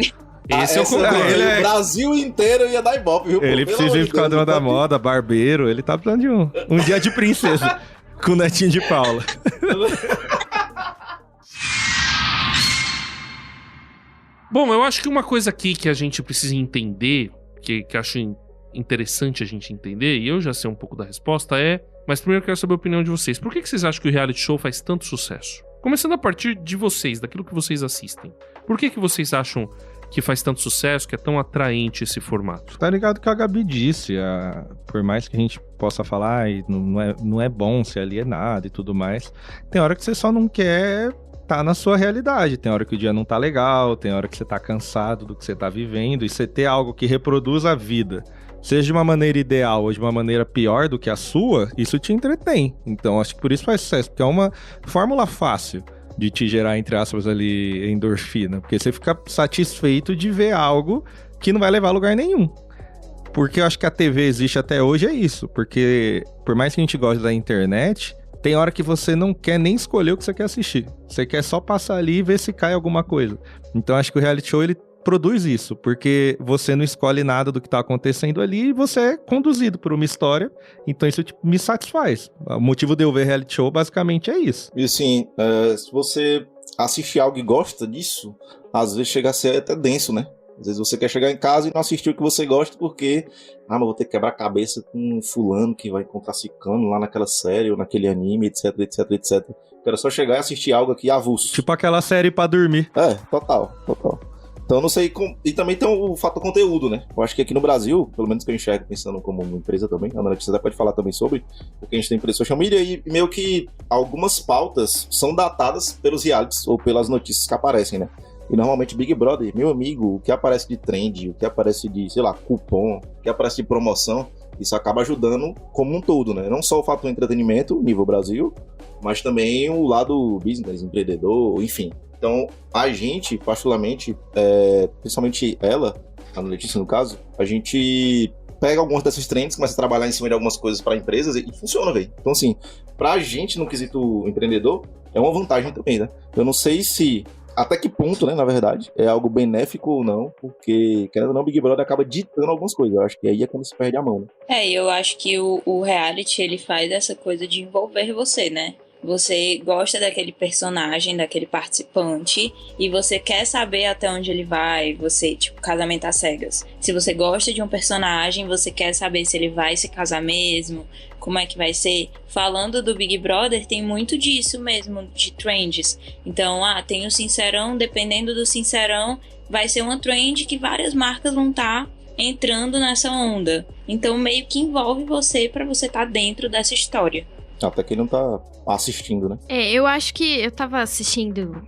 Esse eu essa concordo. daí, Ele é- o Brasil inteiro ia dar ibope, viu? Ele Pelo precisa amor ir de pro quadrão Deus, da moda, barbeiro. Ele tá precisando de um dia de princesa com o netinho de Paula. Bom, eu acho que uma coisa aqui que a gente precisa entender, que acho interessante a gente entender, e eu já sei um pouco da resposta, mas primeiro eu quero saber a opinião de vocês. Por que vocês acham que o reality show faz tanto sucesso? Começando a partir de vocês, daquilo que vocês assistem. Por que vocês acham que faz tanto sucesso, que é tão atraente esse formato? Tá ligado que a Gabi disse, por mais que a gente possa falar, não é bom ser alienado e tudo mais, tem hora que você só não quer tá na sua realidade, tem hora que o dia não tá legal, tem hora que você tá cansado do que você tá vivendo, e você ter algo que reproduz a vida, seja de uma maneira ideal ou de uma maneira pior do que a sua, isso te entretém. Então acho que por isso faz sucesso, porque é uma fórmula fácil de te gerar, entre aspas, ali, endorfina, porque você fica satisfeito de ver algo que não vai levar a lugar nenhum. Porque eu acho que a TV existe até hoje é isso, porque por mais que a gente goste da internet, tem hora que você não quer nem escolher o que você quer assistir. Você quer só passar ali e ver se cai alguma coisa. Então acho que o reality show, ele produz isso, porque você não escolhe nada do que tá acontecendo ali e você é conduzido por uma história, então isso me satisfaz. O motivo de eu ver reality show basicamente é isso. E assim, se você assistir algo e gosta disso, às vezes chega a ser até denso, né? Às vezes você quer chegar em casa e não assistir o que você gosta porque, mas vou ter que quebrar a cabeça com um fulano que vai encontrar ciclano lá naquela série ou naquele anime, etc, etc, etc. Quero só chegar e assistir algo aqui avulso. Tipo aquela série pra dormir. Total. Então, não sei como... E também tem o fator conteúdo, né? Eu acho que aqui no Brasil, pelo menos que eu enxergo pensando como uma empresa também, a Ana Letícia pode falar também sobre, porque a gente tem empresa social media e meio que algumas pautas são datadas pelos realities ou pelas notícias que aparecem, né? E normalmente Big Brother, meu amigo, o que aparece de trend, o que aparece de, sei lá, cupom, o que aparece de promoção, isso acaba ajudando como um todo, né? Não só o fator entretenimento, nível Brasil, mas também o lado business, empreendedor, enfim. Então, a gente, particularmente, principalmente ela, a Letícia no caso, a gente pega algumas dessas trends, começa a trabalhar em cima de algumas coisas para empresas e funciona, velho. Então, assim, pra gente, no quesito empreendedor, é uma vantagem também, né? Eu não sei se... Até que ponto, né, na verdade, é algo benéfico ou não, porque, querendo ou não, o Big Brother acaba ditando algumas coisas. Eu acho que aí é quando se perde a mão, né? Eu acho que o reality, ele faz essa coisa de envolver você, né? Você gosta daquele personagem, daquele participante, e você quer saber até onde ele vai, você, tipo, casamento às cegas. Se você gosta de um personagem, você quer saber se ele vai se casar mesmo, como é que vai ser. Falando do Big Brother, tem muito disso mesmo, de trends. Então, tem o Sincerão, dependendo do Sincerão, vai ser uma trend que várias marcas vão estar entrando nessa onda. Então, meio que envolve você pra você estar dentro dessa história. Até quem não tá assistindo, né? Eu acho que eu tava assistindo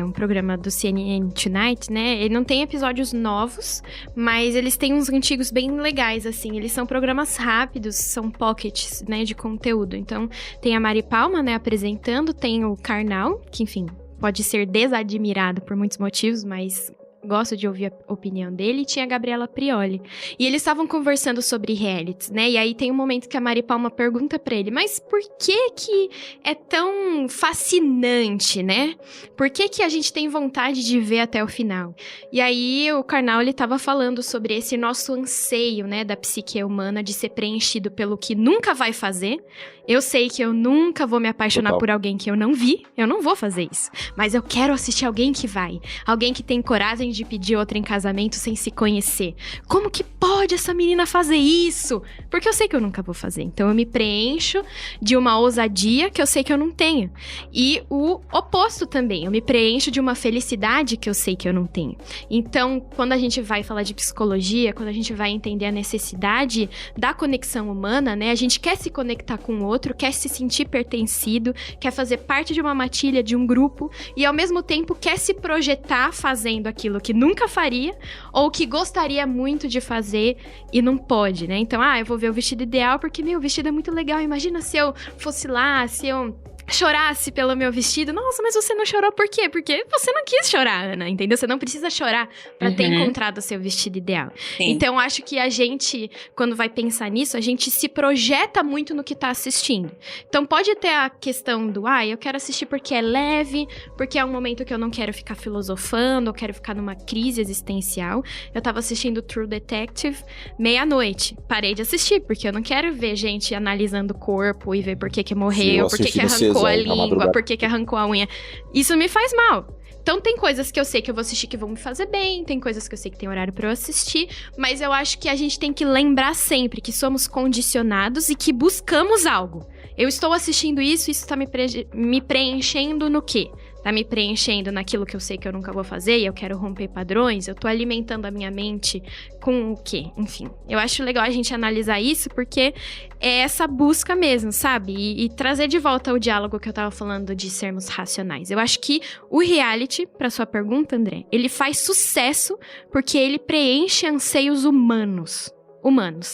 um programa do CNN Tonight, né? Ele não tem episódios novos, mas eles têm uns antigos bem legais, assim. Eles são programas rápidos, são pockets, né, de conteúdo. Então, tem a Mari Palma, né, apresentando, tem o Karnal, que, enfim, pode ser desadmirado por muitos motivos, mas... gosto de ouvir a opinião dele, e tinha a Gabriela Prioli. E eles estavam conversando sobre realities, né? E aí tem um momento que a Mari Palma pergunta pra ele, mas por que é tão fascinante, né? Por que a gente tem vontade de ver até o final? E aí o Karnal, ele tava falando sobre esse nosso anseio, né, da psique humana de ser preenchido pelo que nunca vai fazer. Eu sei que eu nunca vou me apaixonar por alguém que eu não vi, eu não vou fazer isso. Mas eu quero assistir alguém que vai. Alguém que tem coragem de pedir outra em casamento sem se conhecer. Como que pode essa menina fazer isso? Porque eu sei que eu nunca vou fazer. Então eu me preencho de uma ousadia que eu sei que eu não tenho. E o oposto também. Eu me preencho de uma felicidade que eu sei que eu não tenho. Então, quando a gente vai falar de psicologia, quando a gente vai entender a necessidade da conexão humana, né? A gente quer se conectar com o outro, quer se sentir pertencido, quer fazer parte de uma matilha, de um grupo, e ao mesmo tempo quer se projetar fazendo aquilo que nunca faria, ou que gostaria muito de fazer e não pode, né? Então, eu vou ver o vestido ideal porque, meu, o vestido é muito legal. Imagina se eu fosse lá, se eu chorasse pelo meu vestido. Nossa, mas você não chorou por quê? Porque você não quis chorar, Ana, entendeu? Você não precisa chorar pra ter encontrado o seu vestido ideal. Sim. Então, acho que a gente, quando vai pensar nisso, a gente se projeta muito no que tá assistindo. Então, pode ter a questão do, eu quero assistir porque é leve, porque é um momento que eu não quero ficar filosofando, eu quero ficar numa crise existencial. Eu tava assistindo True Detective meia-noite. Parei de assistir, porque eu não quero ver gente analisando o corpo e ver por que morreu, por que arrancou a língua, por que arrancou a unha. Isso me faz mal. Então tem coisas que eu sei que eu vou assistir que vão me fazer bem, tem coisas que eu sei que tem horário pra eu assistir, mas eu acho que a gente tem que lembrar sempre que somos condicionados e que buscamos algo. Eu estou assistindo isso tá me preenchendo no quê? tá me preenchendo naquilo que eu sei que eu nunca vou fazer e eu quero romper padrões, eu tô alimentando a minha mente com o quê? Enfim, eu acho legal a gente analisar isso porque é essa busca mesmo, sabe? E trazer de volta o diálogo que eu tava falando de sermos racionais. Eu acho que o reality, pra sua pergunta, André, ele faz sucesso porque ele preenche anseios humanos.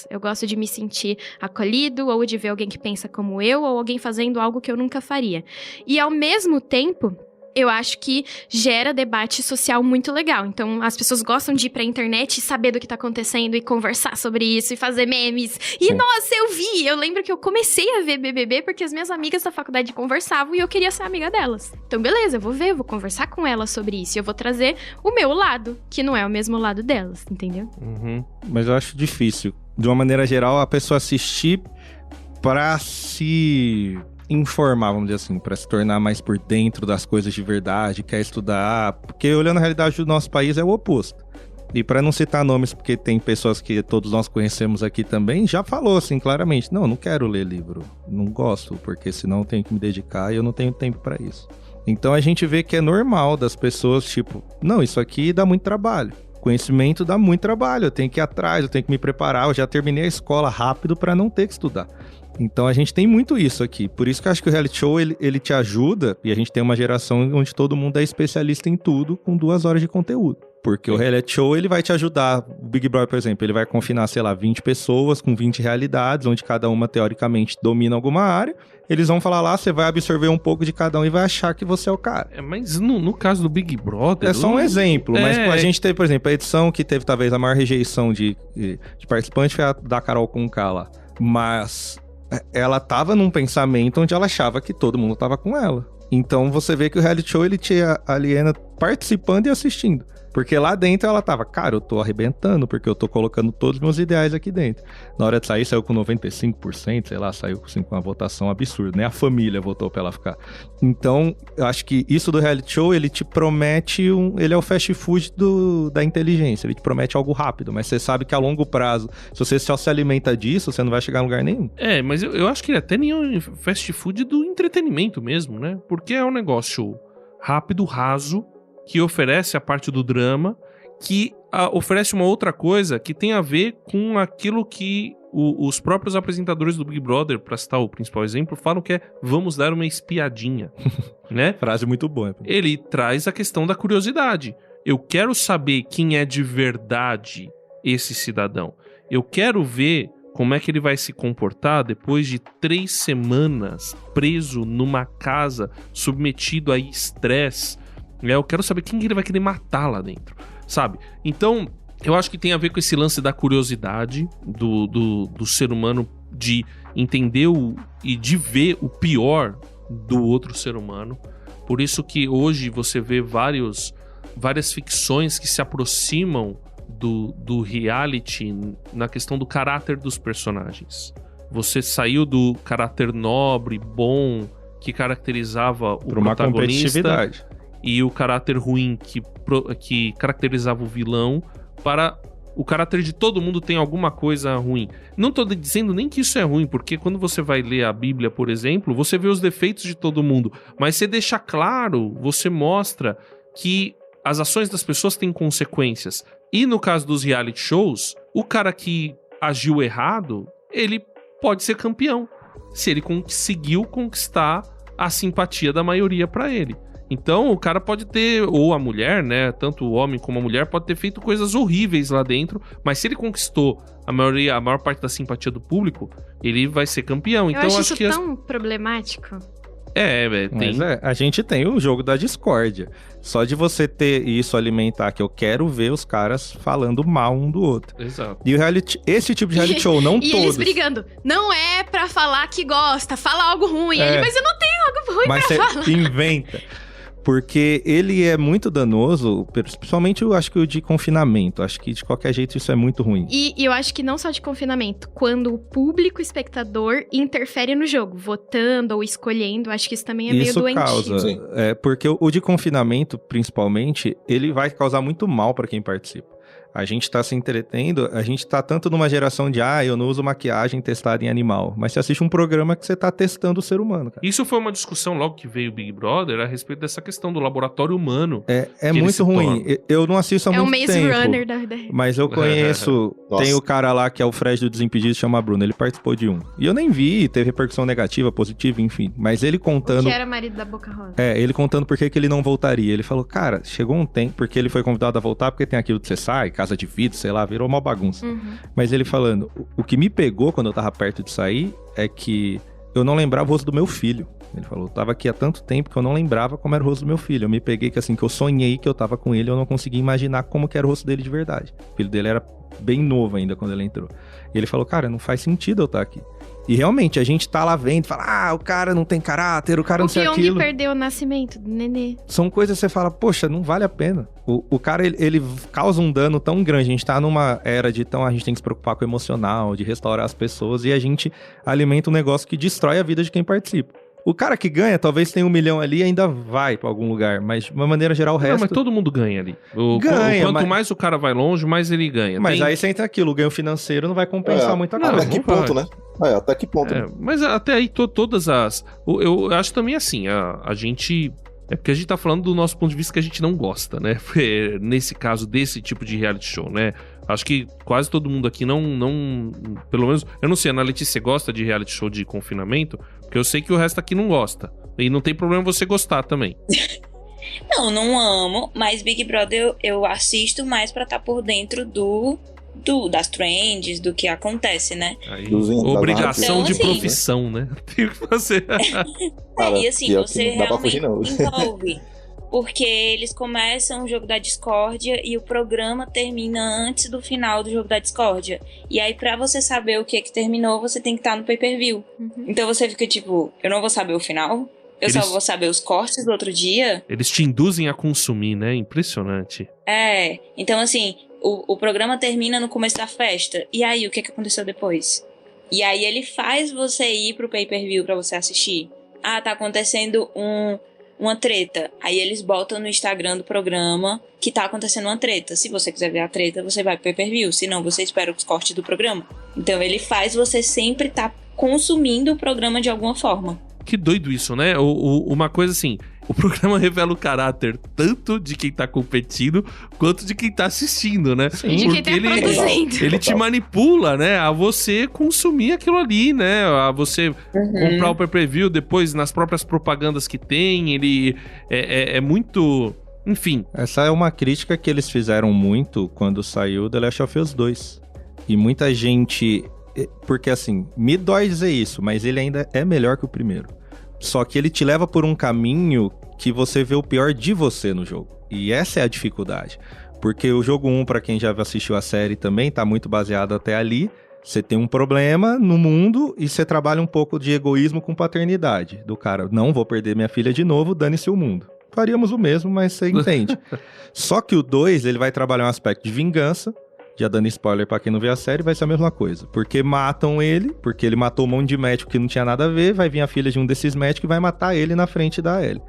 Eu gosto de me sentir acolhido, ou de ver alguém que pensa como eu, ou alguém fazendo algo que eu nunca faria. E ao mesmo tempo, eu acho que gera debate social muito legal. Então, as pessoas gostam de ir pra internet e saber do que tá acontecendo e conversar sobre isso e fazer memes. E, Sim. nossa, eu lembro que eu comecei a ver BBB porque as minhas amigas da faculdade conversavam e eu queria ser amiga delas. Então, beleza, eu vou conversar com elas sobre isso. E eu vou trazer o meu lado, que não é o mesmo lado delas, entendeu? Uhum. Mas eu acho difícil, de uma maneira geral, a pessoa assistir pra se informar, vamos dizer assim, pra se tornar mais por dentro das coisas de verdade, quer estudar, porque olhando a realidade do nosso país é o oposto. E pra não citar nomes, porque tem pessoas que todos nós conhecemos aqui também, já falou assim claramente, não quero ler livro, não gosto, porque senão eu tenho que me dedicar e eu não tenho tempo pra isso. Então a gente vê que é normal das pessoas, tipo, não, isso aqui dá muito trabalho. Conhecimento dá muito trabalho, eu tenho que ir atrás, eu tenho que me preparar, eu já terminei a escola rápido pra não ter que estudar. Então a gente tem muito isso aqui, por isso que eu acho que o reality show ele te ajuda, e a gente tem uma geração onde todo mundo é especialista em tudo com 2 horas de conteúdo. Porque o reality show ele vai te ajudar, o Big Brother, por exemplo, ele vai confinar, sei lá, 20 pessoas com 20 realidades, onde cada uma teoricamente domina alguma área, eles vão falar lá, você vai absorver um pouco de cada um e vai achar que você é o cara. Mas no caso do Big Brother... É só um exemplo, mas a gente teve, por exemplo, a edição que teve talvez a maior rejeição de participante foi a da Carol Conká lá. Mas ela tava num pensamento onde ela achava que todo mundo tava com ela. Então você vê que o reality show ele te aliena participando e assistindo. Porque lá dentro ela tava, cara, eu tô arrebentando, porque eu tô colocando todos os meus ideais aqui dentro. Na hora de sair, saiu com 95%, sei lá, saiu assim, com uma votação absurda, nem a família votou pra ela ficar. Então, eu acho que isso do reality show, ele te promete ele é o fast food da inteligência, ele te promete algo rápido, mas você sabe que a longo prazo, se você só se alimenta disso, você não vai chegar a lugar nenhum. Mas eu acho que ele até nem é um fast food do entretenimento mesmo, né? Porque é um negócio rápido, raso, que oferece a parte do drama, que oferece uma outra coisa que tem a ver com aquilo que os próprios apresentadores do Big Brother, pra citar o principal exemplo, falam que é vamos dar uma espiadinha, né? Frase muito boa. Ele traz a questão da curiosidade. Eu quero saber quem é de verdade esse cidadão. Eu quero ver como é que ele vai se comportar depois de 3 semanas preso numa casa, submetido a estresse. Eu quero saber quem ele vai querer matar lá dentro, sabe? Então, eu acho que tem a ver com esse lance da curiosidade do ser humano de entender e de ver o pior do outro ser humano. Por isso que hoje você vê várias ficções que se aproximam do reality na questão do caráter dos personagens. Você saiu do caráter nobre, bom, que caracterizava o protagonista, e o caráter ruim que caracterizava o vilão, para o caráter de todo mundo tem alguma coisa ruim. Não tô dizendo nem que isso é ruim, porque quando você vai ler a Bíblia, por exemplo, você vê os defeitos de todo mundo, mas você deixa claro, você mostra que as ações das pessoas têm consequências. E no caso dos reality shows, o cara que agiu errado, ele pode ser campeão, se ele conseguiu conquistar a simpatia da maioria pra ele. Então o cara pode ter, ou a mulher, né, tanto o homem como a mulher, pode ter feito coisas horríveis lá dentro, mas se ele conquistou a maior parte da simpatia do público, ele vai ser campeão. Então eu acho isso tão problemático. Tem... Mas a gente tem o jogo da discórdia. Só de você ter isso alimentar, que eu quero ver os caras falando mal um do outro. Exato. E esse tipo de reality show, não e todos. E eles brigando. Não é pra falar que gosta, fala algo ruim. Mas eu não tenho algo ruim pra falar. Mas você inventa. Porque ele é muito danoso, principalmente eu acho que o de confinamento. Acho que de qualquer jeito isso é muito ruim. E eu acho que não só de confinamento, quando o público espectador interfere no jogo, votando ou escolhendo, acho que isso também é meio doentio. Isso causa, porque o de confinamento, principalmente, ele vai causar muito mal pra quem participa. A gente tá se entretendo, a gente tá tanto numa geração de, eu não uso maquiagem testada em animal. Mas você assiste um programa que você tá testando o ser humano, cara. Isso foi uma discussão logo que veio o Big Brother a respeito dessa questão do laboratório humano. É muito ruim. Eu não assisto há muito tempo. É o Maze Runner da vida. Mas eu conheço, tem o cara lá que é o Fred do Desimpedidos, chama Bruno, ele participou de um. E eu nem vi, teve repercussão negativa, positiva, enfim. Mas ele contando... Que era marido da Boca Rosa. Ele contando por que ele não voltaria. Ele falou, cara, chegou um tempo, porque ele foi convidado a voltar, porque tem aquilo que você sai, casa de vidro, sei lá, virou uma bagunça. Mas ele falando, o que me pegou quando eu tava perto de sair é que eu não lembrava o rosto do meu filho. Ele falou, eu tava aqui há tanto tempo que eu não lembrava como era o rosto do meu filho. Eu me peguei que assim, que eu sonhei que eu tava com ele, eu não conseguia imaginar como que era o rosto dele de verdade. O filho dele era bem novo ainda quando ele entrou. E ele falou, cara, não faz sentido eu estar aqui. E realmente, a gente tá lá vendo, fala, o cara não tem caráter, o cara não sei aquilo. O Pyong perdeu o nascimento do nenê. São coisas que você fala, poxa, não vale a pena. O cara, ele causa um dano tão grande. A gente tá numa era de, a gente tem que se preocupar com o emocional, de restaurar as pessoas, e a gente alimenta um negócio que destrói a vida de quem participa. O cara que ganha, talvez tenha 1 milhão ali e ainda vai pra algum lugar, mas de uma maneira geral o resto... Não, mas todo mundo ganha ali. Quanto mais o cara vai longe, mais ele ganha. Mas aí você entra aquilo, o ganho financeiro não vai compensar muita coisa. Até que ponto, né? Até que ponto. Mas até aí, todas as... Eu acho também assim, a gente... É porque a gente tá falando do nosso ponto de vista que a gente não gosta, né? Nesse caso, desse tipo de reality show, né? Acho que quase todo mundo aqui não... Pelo menos... Eu não sei, Ana Letícia, você gosta de reality show de confinamento? Porque eu sei que o resto aqui não gosta. E não tem problema você gostar também. Não amo. Mas Big Brother eu assisto mais pra estar por dentro das trends, do que acontece, né? Aí, obrigação de profissão, né? Tem que fazer. E assim, você realmente envolve. Porque eles começam o jogo da discórdia e o programa termina antes do final do jogo da discórdia. E aí, pra você saber o que terminou, você tem que estar no pay-per-view. Então você fica tipo, eu não vou saber o final? Só vou saber os cortes do outro dia? Eles te induzem a consumir, né? Impressionante. Então assim, o programa termina no começo da festa. E aí, o que aconteceu depois? E aí ele faz você ir pro pay-per-view pra você assistir. Tá acontecendo uma treta. Aí eles botam no Instagram do programa que tá acontecendo uma treta. Se você quiser ver a treta, você vai pro pay-per-view. Se não, você espera os cortes do programa. Então ele faz você sempre tá consumindo o programa de alguma forma. Que doido isso, né? Uma coisa assim, o programa revela o caráter tanto de quem tá competindo quanto de quem tá assistindo, né? Sim. De quem tá produzindo. Ele te manipula, né? A você consumir aquilo ali, né? A você comprar o pay-per-view depois nas próprias propagandas que tem. Ele é muito... Enfim. Essa é uma crítica que eles fizeram muito quando saiu The Last of Us 2. E muita gente... Porque assim, me dói dizer isso, mas ele ainda é melhor que o primeiro. Só que ele te leva por um caminho que você vê o pior de você no jogo. E essa é a dificuldade. Porque o jogo 1, pra quem já assistiu a série também, tá muito baseado até ali. Você tem um problema no mundo e você trabalha um pouco de egoísmo com paternidade. Do cara, não vou perder minha filha de novo, dane-se o mundo. Faríamos o mesmo, mas você entende. Só que o 2, ele vai trabalhar um aspecto de vingança. Já dando spoiler pra quem não vê a série, vai ser a mesma coisa. Porque matam ele, porque ele matou um monte de médico que não tinha nada a ver, vai vir a filha de um desses médicos e vai matar ele na frente da Ellie.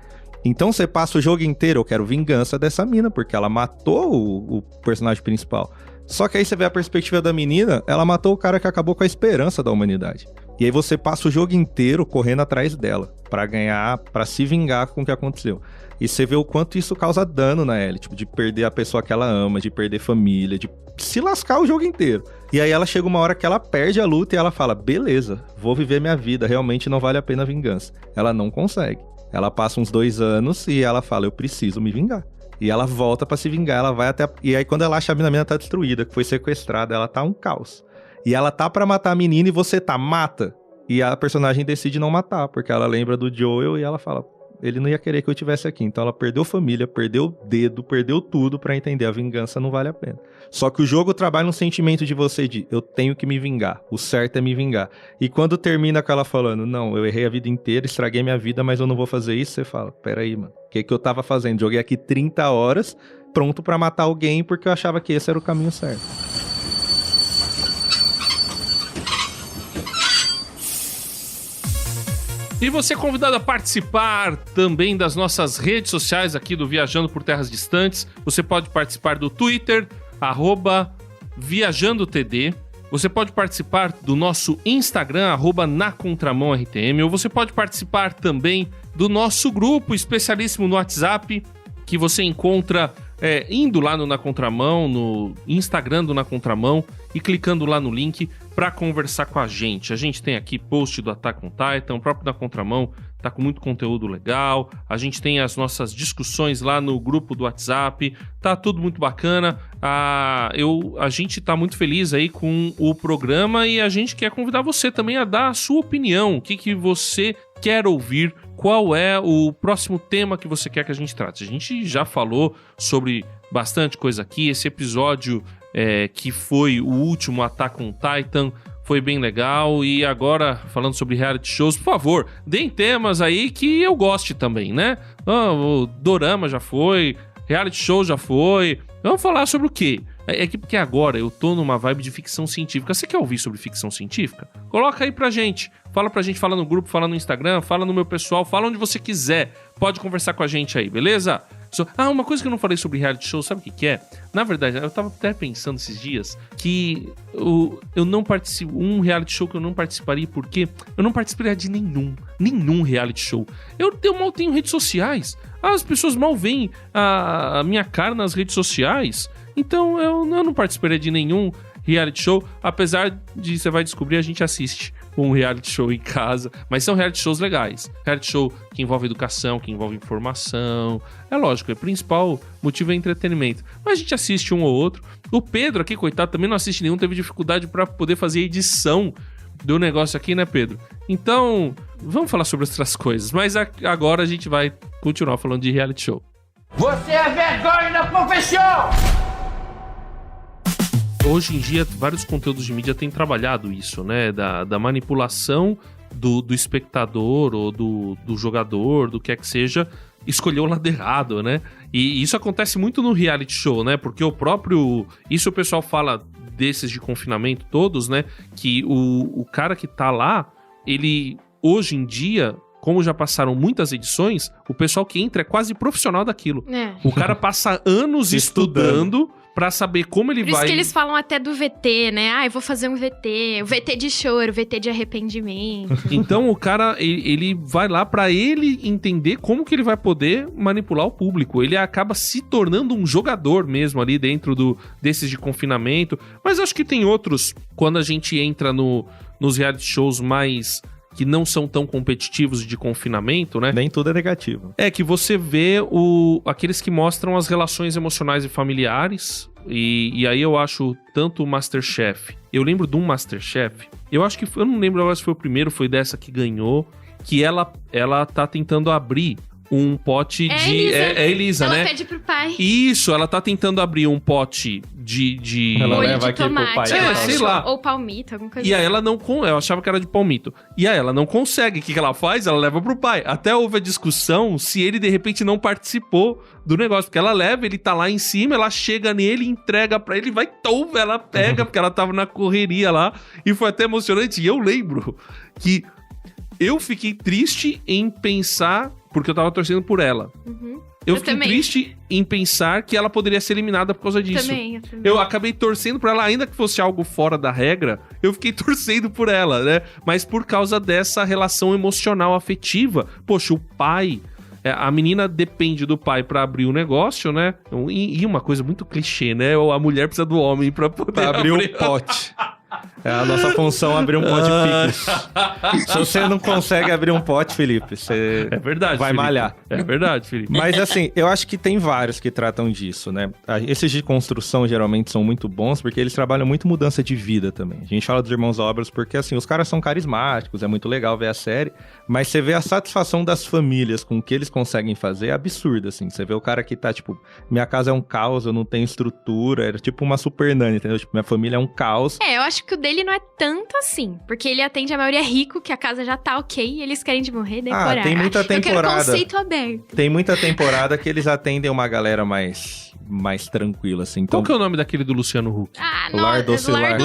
Então você passa o jogo inteiro, eu quero vingança dessa mina, porque ela matou o personagem principal. Só que aí você vê a perspectiva da menina, ela matou o cara que acabou com a esperança da humanidade. E aí você passa o jogo inteiro correndo atrás dela, pra ganhar, pra se vingar com o que aconteceu. E você vê o quanto isso causa dano na Ellie, tipo, de perder a pessoa que ela ama, de perder família, de se lascar o jogo inteiro. E aí ela chega uma hora que ela perde a luta e ela fala, beleza, vou viver minha vida, realmente não vale a pena a vingança. Ela não consegue. Ela passa uns 2 anos e ela fala, eu preciso me vingar. E ela volta pra se vingar, ela vai até... E aí quando ela acha a menina tá destruída, que foi sequestrada, ela tá um caos. E ela tá pra matar a menina e você tá, mata. E a personagem decide não matar, porque ela lembra do Joel e ela fala, ele não ia querer que eu estivesse aqui. Então ela perdeu família, perdeu o dedo, perdeu tudo pra entender, a vingança não vale a pena. Só que o jogo trabalha um sentimento de você de, eu tenho que me vingar, o certo é me vingar. E quando termina com ela falando, não, eu errei a vida inteira, estraguei minha vida, mas eu não vou fazer isso, você fala, peraí, mano, o que eu tava fazendo? Joguei aqui 30 horas, pronto pra matar alguém, porque eu achava que esse era o caminho certo. E você é convidado a participar também das nossas redes sociais aqui do Viajando por Terras Distantes. Você pode participar do Twitter, @viajandotd. Você pode participar do nosso Instagram, @nacontramãortm, ou você pode participar também do nosso grupo especialíssimo no WhatsApp, que você encontra indo lá no Na Contramão, no Instagram do Na Contramão, e clicando lá no link para conversar com a gente. A gente tem aqui post do Attack on Titan, o próprio Na Contramão tá com muito conteúdo legal, a gente tem as nossas discussões lá no grupo do WhatsApp, tá tudo muito bacana. A gente tá muito feliz aí com o programa e a gente quer convidar você também a dar a sua opinião, o que você quer ouvir, qual é o próximo tema que você quer que a gente trate. A gente já falou sobre bastante coisa aqui, esse episódio que foi o último Attack on Titan foi bem legal, e agora falando sobre reality shows, por favor, deem temas aí que eu goste também, né? O dorama já foi, reality show já foi, vamos falar sobre o quê? Porque agora eu tô numa vibe de ficção científica. Você quer ouvir sobre ficção científica? Coloca aí pra gente. Fala pra gente, fala no grupo, fala no Instagram, fala no meu pessoal, fala onde você quiser. Pode conversar com a gente aí, beleza? Uma coisa que eu não falei sobre reality show, sabe o que é? Na verdade, eu tava até pensando esses dias que eu não participo, um reality show que eu não participaria, porque eu não participaria de nenhum reality show. Eu mal tenho redes sociais. As pessoas mal veem a minha cara nas redes sociais. Então eu não participaria de nenhum reality show, apesar de, você vai descobrir, a gente assiste um reality show em casa, mas são reality shows legais, reality show que envolve educação, que envolve informação, é lógico, o principal motivo é entretenimento, mas a gente assiste um ou outro. O Pedro aqui, coitado, também não assiste nenhum, teve dificuldade para poder fazer a edição do negócio aqui, né, Pedro? Então, vamos falar sobre outras coisas, mas agora a gente vai continuar falando de reality show. Você é vergonha da profissão! Hoje em dia, vários conteúdos de mídia têm trabalhado isso, né? Da manipulação do espectador ou do jogador, do que é que seja, escolher o lado errado, né? E isso acontece muito no reality show, né? Porque isso o pessoal fala desses de confinamento todos, né? Que o cara que tá lá, ele, hoje em dia, como já passaram muitas edições, o pessoal que entra é quase profissional daquilo. O cara passa anos estudando pra saber como ele vai... Por isso que eles falam até do VT, né? Eu vou fazer um VT, o VT de choro, o VT de arrependimento. Então o cara, ele vai lá pra ele entender como que ele vai poder manipular o público. Ele acaba se tornando um jogador mesmo ali dentro desses de confinamento. Mas acho que tem outros, quando a gente entra nos reality shows mais... que não são tão competitivos de confinamento, né? Nem tudo é negativo. É que você vê aqueles que mostram as relações emocionais e familiares, e aí eu acho tanto o MasterChef. Eu lembro de um MasterChef, eu não lembro agora se foi o primeiro, foi dessa que ganhou, que ela tá tentando abrir um pote de... É Elisa, né? Ela pede pro pai. Isso, ela tá tentando abrir um pote de... Ela molho leva de aqui pro tomate, pai. eu sei acho. lá. Ou palmito, alguma coisa E aí ela não... Eu achava que era de palmito. E aí ela não consegue. O que ela faz? Ela leva pro pai. Até houve a discussão se ele, de repente, não participou do negócio. Porque ela leva, ele tá lá em cima, ela chega nele, entrega pra ele, ela pega, porque ela tava na correria lá. E foi até emocionante. E eu lembro que eu fiquei triste em pensar... porque eu tava torcendo por ela. Eu fiquei triste em pensar que ela poderia ser eliminada por causa disso. Eu acabei torcendo por ela, ainda que fosse algo fora da regra, eu fiquei torcendo por ela, né? Mas por causa dessa relação emocional, afetiva. Poxa, o pai... a menina depende do pai pra abrir o negócio, né? E uma coisa muito clichê, né? A mulher precisa do homem pra poder abrir um pote. É a nossa função abrir um pote de picles. Se você não consegue abrir um pote, Felipe, você é verdade, vai Felipe. malhar. É verdade, Felipe. Mas assim, eu acho que tem vários que tratam disso, né? Esses de construção geralmente são muito bons porque eles trabalham muito mudança de vida também. A gente fala dos Irmãos Obras porque assim, os caras são carismáticos, é muito legal ver a série, mas você vê a satisfação das famílias com o que eles conseguem fazer é absurda, assim. Você vê o cara que tá tipo, minha casa é um caos, eu não tenho estrutura, era tipo uma super nani, entendeu? Tipo, minha família é um caos. Eu acho que o dele não é tanto assim, porque ele atende a maioria rico, que a casa já tá ok, e eles querem de morrer decorar. Tem muita temporada. Eu quero conceito aberto. Tem muita temporada que eles atendem uma galera mais tranquila, assim. Então... Qual que é o nome daquele do Luciano Huck? Lar Docilar.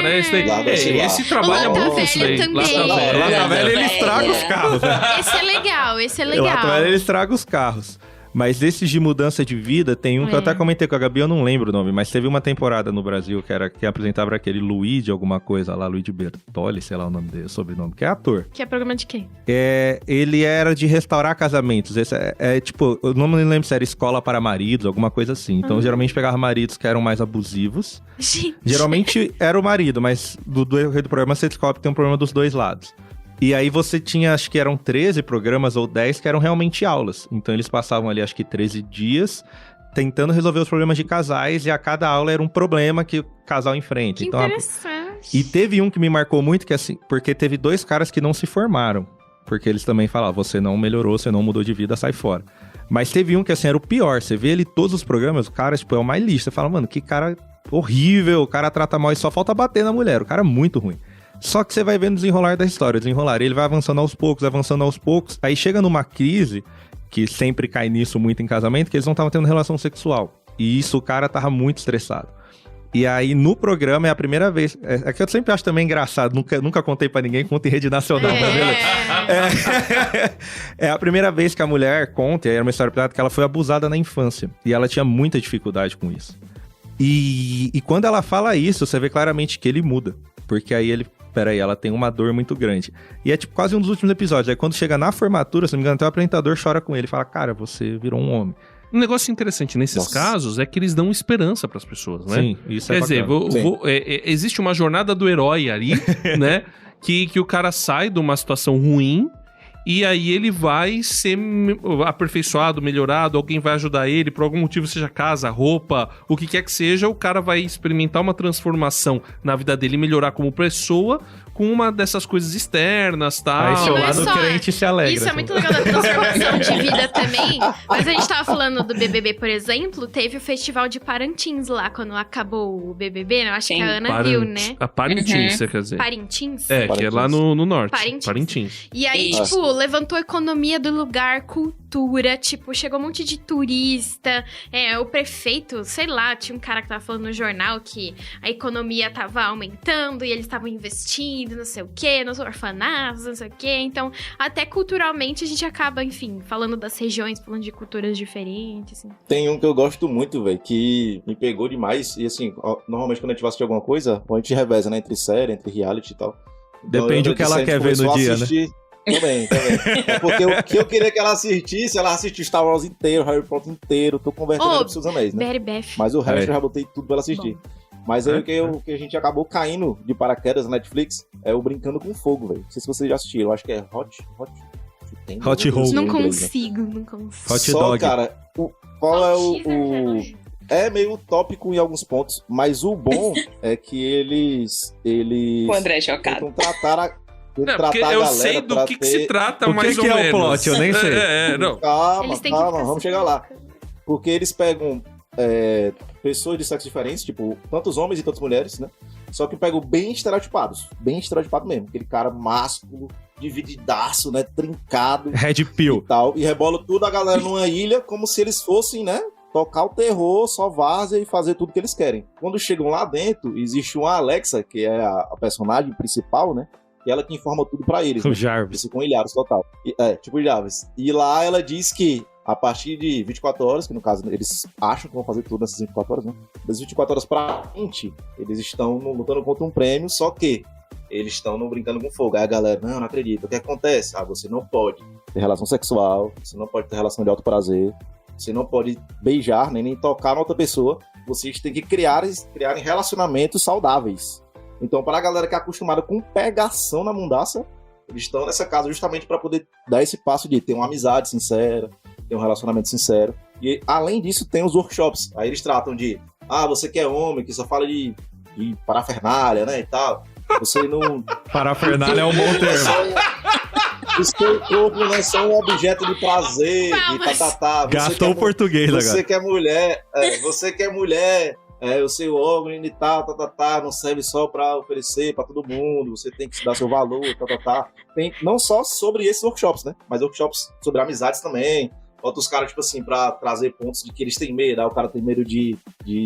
Né? Esse trabalha muito isso aí. Lata Velha, ele estraga os carros. Né? Esse é legal. Lata Velha, ele estraga os carros. Mas esses de mudança de vida, tem um que eu até comentei com a Gabi, eu não lembro o nome, mas teve uma temporada no Brasil que apresentava aquele Luigi alguma coisa lá, Luigi Bertoli, sei lá o nome dele, o sobrenome, que é ator. Que é programa de quem? Ele era de restaurar casamentos. Esse tipo, eu não me lembro se era escola para maridos, alguma coisa assim. Então, geralmente pegava maridos que eram mais abusivos. Gente. Geralmente era o marido, mas do programa você descobre que tem um problema dos dois lados. E aí você tinha, acho que eram 13 programas ou 10 que eram realmente aulas. Então eles passavam ali, acho que 13 dias tentando resolver os problemas de casais, e a cada aula era um problema que o casal enfrenta. Que então, interessante. E teve um que me marcou muito, que assim, porque teve 2 caras que não se formaram. Porque eles também falavam, você não melhorou, você não mudou de vida, sai fora. Mas teve um que assim, era o pior. Você vê ele todos os programas, o cara, tipo, é o mais lixo. Você fala, mano, que cara horrível, o cara trata mal e só falta bater na mulher. O cara é muito ruim. Só que você vai vendo o desenrolar da história, ele vai avançando aos poucos, aí chega numa crise, que sempre cai nisso muito em casamento, que eles não estavam tendo relação sexual, e isso o cara tava muito estressado. E aí no programa é a primeira vez, é que eu sempre acho também engraçado, nunca contei pra ninguém, conta em rede nacional, é a primeira vez que a mulher conta, e aí era uma história que ela foi abusada na infância, e ela tinha muita dificuldade com isso. E quando ela fala isso, você vê claramente que ele muda, porque aí peraí, ela tem uma dor muito grande. E é tipo quase um dos últimos episódios. Aí quando chega na formatura, se não me engano, até o apresentador chora com ele. Fala, cara, você virou um homem. Um negócio interessante nesses casos é que eles dão esperança pras pessoas, né? Sim, isso Quer dizer, existe uma jornada do herói ali, né? Que o cara sai de uma situação ruim, e aí ele vai ser aperfeiçoado, melhorado, alguém vai ajudar ele, por algum motivo, seja casa, roupa, o que quer que seja, o cara vai experimentar uma transformação na vida dele, melhorar como pessoa, com uma dessas coisas externas, tal. Aí seu lado crente se alegra. Isso é muito legal da transformação de vida também. Mas a gente tava falando do BBB, por exemplo, teve o festival de Parintins lá, quando acabou o BBB, né? Eu acho que a Ana viu, né? A Parintins, você quer dizer? Parintins? Que é lá no norte. Parintins. E aí, tipo, levantou a economia do lugar, cultura, tipo, chegou um monte de turista, o prefeito, sei lá, tinha um cara que tava falando no jornal que a economia tava aumentando e eles estavam investindo, não sei o quê, nos orfanatos, não sei o quê. Então, até culturalmente a gente acaba, enfim, falando das regiões, falando de culturas diferentes. Assim. Tem um que eu gosto muito, velho, que me pegou demais. E assim, normalmente quando a gente vai assistir alguma coisa, a gente reveza, né, entre série, entre reality e tal. Então, depende do que ela quer ver no dia, né? Também. É porque o que eu queria que ela assistisse Star Wars inteiro, Harry Potter inteiro, tô convertendo ela pros seus anéis, né? Mas o resto eu já botei tudo pra ela assistir. Bom. Mas aí o que a gente acabou caindo de paraquedas na Netflix é o Brincando com Fogo, velho. Não sei se vocês já assistiram, eu acho que é Hot Roll. Não consigo. Hot Dog. Cara, qual é o... É meio utópico em alguns pontos, mas o bom é que eles o André é chocado. tentam tratar porque eu sei do que se trata mais ou menos. O que é o plot? Eu nem sei. Não. Calma, vamos chegar lá. Porque eles pegam pessoas de sexos diferentes, tipo, tantos homens e tantas mulheres, né? Só que pegam bem estereotipados mesmo. Aquele cara másculo, divididaço, né? Trincado. Red Pill. E tal. E rebola tudo a galera numa ilha como se eles fossem, né? Tocar o terror, só várzea e fazer tudo que eles querem. Quando chegam lá dentro, existe uma Alexa, que é a personagem principal, né? E ela que informa tudo pra eles. O né? Jarvis. Ficam ilhados total. Tipo o Jarvis. E lá ela diz que a partir de 24 horas, que no caso eles acham que vão fazer tudo nessas 24 horas, né? Das 24 horas pra frente, eles estão lutando contra um prêmio, só que eles estão brincando com fogo. Aí a galera, não acredita. O que acontece? Você não pode ter relação sexual, você não pode ter relação de alto prazer, você não pode beijar, nem tocar na outra pessoa. Vocês têm que criar relacionamentos saudáveis. Então, para a galera que é acostumada com pegação na mundaça, eles estão nessa casa justamente para poder dar esse passo de ter uma amizade sincera, ter um relacionamento sincero. E, além disso, tem os workshops. Aí eles tratam de, você que é homem, que só fala de parafernália, né, e tal. Você não... Parafernália é um bom termo. O seu corpo não é só um objeto de prazer e tatatá. Gastou o português agora. Você que é mulher, o seu órgão e tal, não serve só pra oferecer pra todo mundo, você tem que se dar seu valor, Tem não só sobre esses workshops, né? Mas workshops sobre amizades também. Outros caras, tipo assim, pra trazer pontos de que eles têm medo. O cara tem medo de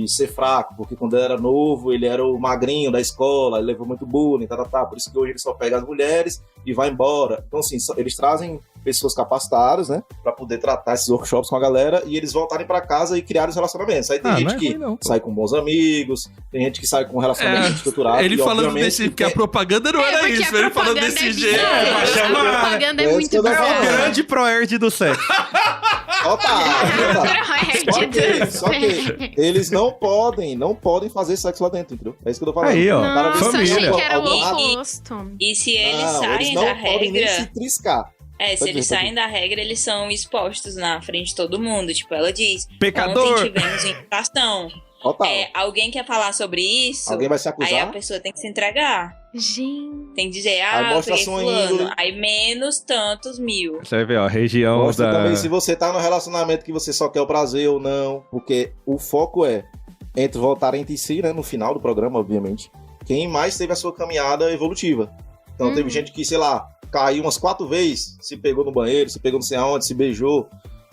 ser fraco, porque quando ele era novo, ele era o magrinho da escola, ele levou muito bullying, Por isso que hoje ele só pega as mulheres e vai embora. Então, assim, eles trazem pessoas capacitadas, né? Pra poder tratar esses workshops com a galera e eles voltarem pra casa e criarem os relacionamentos. Aí tem gente que sai com bons amigos, tem gente que sai com relacionamento estruturado. Ele falando desse, porque a propaganda não era isso, ele falando desse jeito. A propaganda é muito boa. É o grande ProErd do sexo. Só que eles não podem fazer sexo lá dentro, entendeu? É isso que eu tô falando. Aí, ó. Nossa, família. achei que era o oposto. E se eles saem eles não da podem nem regra... se triscar. Se eles saem da regra, eles são expostos na frente de todo mundo. Tipo, ela diz, pecador. ontem tivemos infração. Alguém quer falar sobre isso? Alguém vai se acusar? Aí a pessoa tem que se entregar. Gente. Tem que dizer, aí mostra peguei fulano. Aí menos tantos mil. Você vai ver, ó, região mostra da... também se você tá no relacionamento que você só quer o prazer ou não. Porque o foco é entre voltar entre si, né? No final do programa, obviamente. Quem mais teve a sua caminhada evolutiva. Então teve gente que, sei lá, caiu umas 4 vezes, se pegou no banheiro, se pegou não sei aonde, se beijou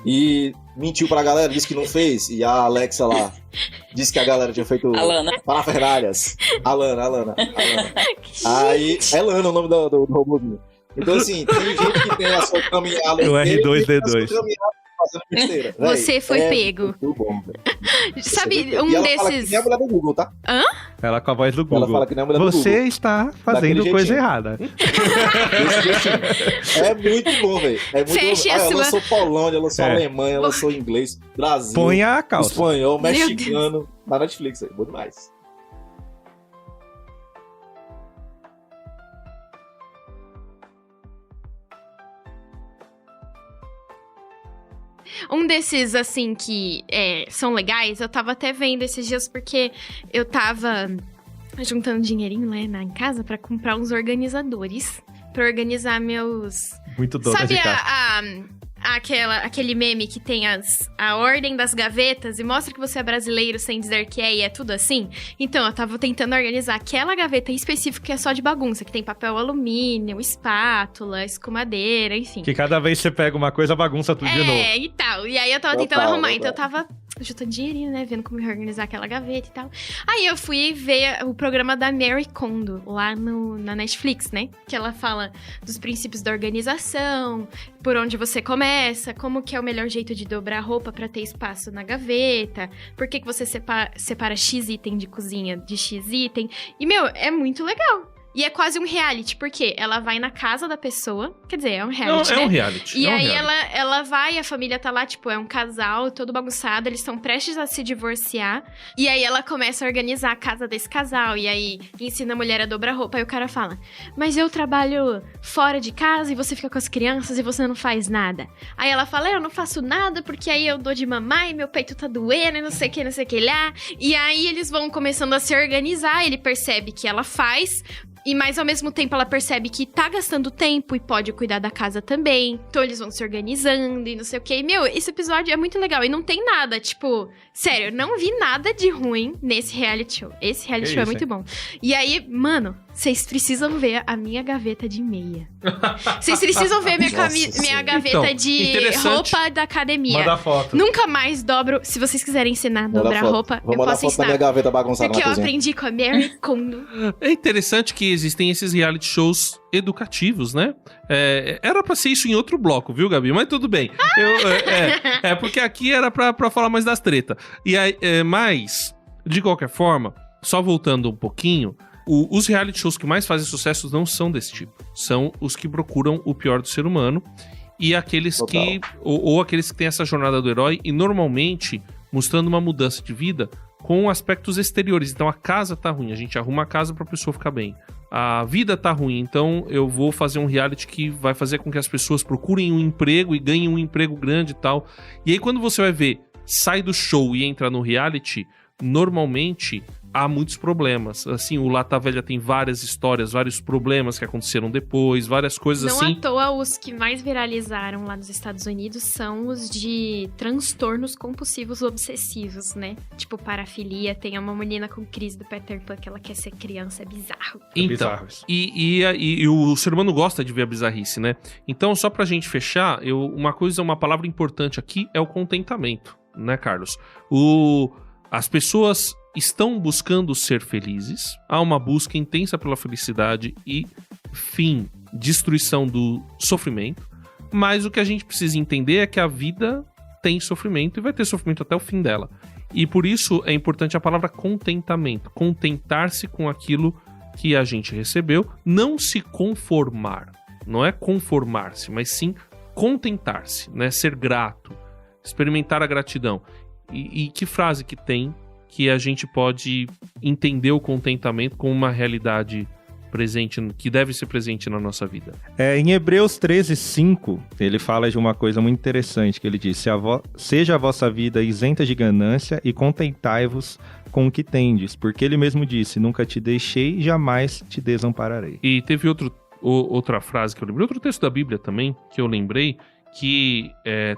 e mentiu pra galera, disse que não fez. E a Alexa lá disse que a galera tinha feito parafernálias. Alana. Aí, é Lana o nome do robôzinho. Então, assim, tem gente que tem a sua caminhada. O R2D2. Fazendo besteira. Você foi pego. Muito bom, velho. Sabe, um e ela desses... fala que nem a mulher do Google, tá? Ela com a voz do Google. Ela fala que nem a mulher do Google. Você está fazendo coisa errada. É muito bom, velho. É muito Feche bom. a sua... Ela lançou Polônia, ela lançou Alemanha, ela lançou inglês, Brasil. Põe a calça. Espanhol, mexicano. Na Netflix aí. Bom demais. Um desses, assim, que são legais, eu tava até vendo esses dias porque eu tava juntando dinheirinho lá em casa pra comprar uns organizadores. Pra organizar meus... Muito dona Sabe de casa. aquele meme que tem a ordem das gavetas e mostra que você é brasileiro sem dizer que é e é tudo assim? Então, eu tava tentando organizar aquela gaveta em específico que é só de bagunça, que tem papel alumínio, espátula, escumadeira, enfim. Que cada vez que você pega uma coisa, bagunça tudo de novo. E tal. E aí eu tava tentando arrumar, então eu tava juntando dinheirinho, né, vendo como reorganizar aquela gaveta e tal. Aí eu fui ver o programa da Mary Kondo, lá na Netflix, né? Que ela fala dos princípios da organização, por onde você começa, como que é o melhor jeito de dobrar a roupa pra ter espaço na gaveta, por que você separa X item de cozinha de X item. E, meu, é muito legal. E é quase um reality, porque ela vai na casa da pessoa, quer dizer, é um reality, Não, né? É um reality. E aí ela vai, a família tá lá, tipo, é um casal todo bagunçado, eles estão prestes a se divorciar. E aí ela começa a organizar a casa desse casal, e aí ensina a mulher a dobrar roupa. Aí o cara fala, mas eu trabalho fora de casa e você fica com as crianças e você não faz nada. Aí ela fala, eu não faço nada porque aí eu dou de mamar e meu peito tá doendo e não sei o que lá. E aí eles vão começando a se organizar, ele percebe que ela faz... Mas ao mesmo tempo ela percebe que tá gastando tempo e pode cuidar da casa também. Então eles vão se organizando e não sei o que. Meu, esse episódio é muito legal. E não tem nada, tipo... Sério, eu não vi nada de ruim nesse reality show. Esse reality show é muito bom. E aí, mano, vocês precisam ver a minha gaveta de meia. Vocês precisam ver minha gaveta de roupa da academia. Manda foto. Nunca mais dobro... Se vocês quiserem ensinar a dobrar roupa, eu posso ensinar. Da minha gaveta bagunçada porque na eu aprendi com a Mary Kondo. É interessante que existem esses reality shows educativos, né? Era pra ser isso em outro bloco, viu, Gabi? Mas tudo bem. Porque aqui era pra falar mais das tretas. E aí, mas, de qualquer forma, só voltando um pouquinho, os reality shows que mais fazem sucesso não são desse tipo. São os que procuram o pior do ser humano e aqueles que... Ou aqueles que têm essa jornada do herói e normalmente mostrando uma mudança de vida com aspectos exteriores. Então a casa tá ruim, a gente arruma a casa pra pessoa ficar bem. A vida tá ruim, então eu vou fazer um reality que vai fazer com que as pessoas procurem um emprego e ganhem um emprego grande e tal. E aí quando você vai ver, sai do show e entra no reality, normalmente há muitos problemas. Assim, o Lata Velha tem várias histórias, vários problemas que aconteceram depois, várias coisas não assim. Não à toa, os que mais viralizaram lá nos Estados Unidos são os de transtornos compulsivos obsessivos, né? Tipo, parafilia, tem uma menina com crise do Peter Pan que ela quer ser criança, é bizarro. Então, e o ser humano gosta de ver a bizarrice, né? Então, só pra gente fechar, uma palavra importante aqui é o contentamento, né, Carlos? As pessoas estão buscando ser felizes, há uma busca intensa pela felicidade e, fim, destruição do sofrimento. Mas o que a gente precisa entender é que a vida tem sofrimento e vai ter sofrimento até o fim dela. E por isso é importante a palavra contentamento. Contentar-se com aquilo que a gente recebeu, não se conformar. Não é conformar-se, mas sim contentar-se, né? Ser grato, experimentar a gratidão. E que frase que tem que a gente pode entender o contentamento como uma realidade presente, que deve ser presente na nossa vida. Em Hebreus 13:5, ele fala de uma coisa muito interessante, que ele diz: seja a vossa vida isenta de ganância e contentai-vos com o que tendes, porque ele mesmo disse: nunca te deixei e jamais te desampararei. E teve outra frase que eu lembrei, outro texto da Bíblia também, que eu lembrei, que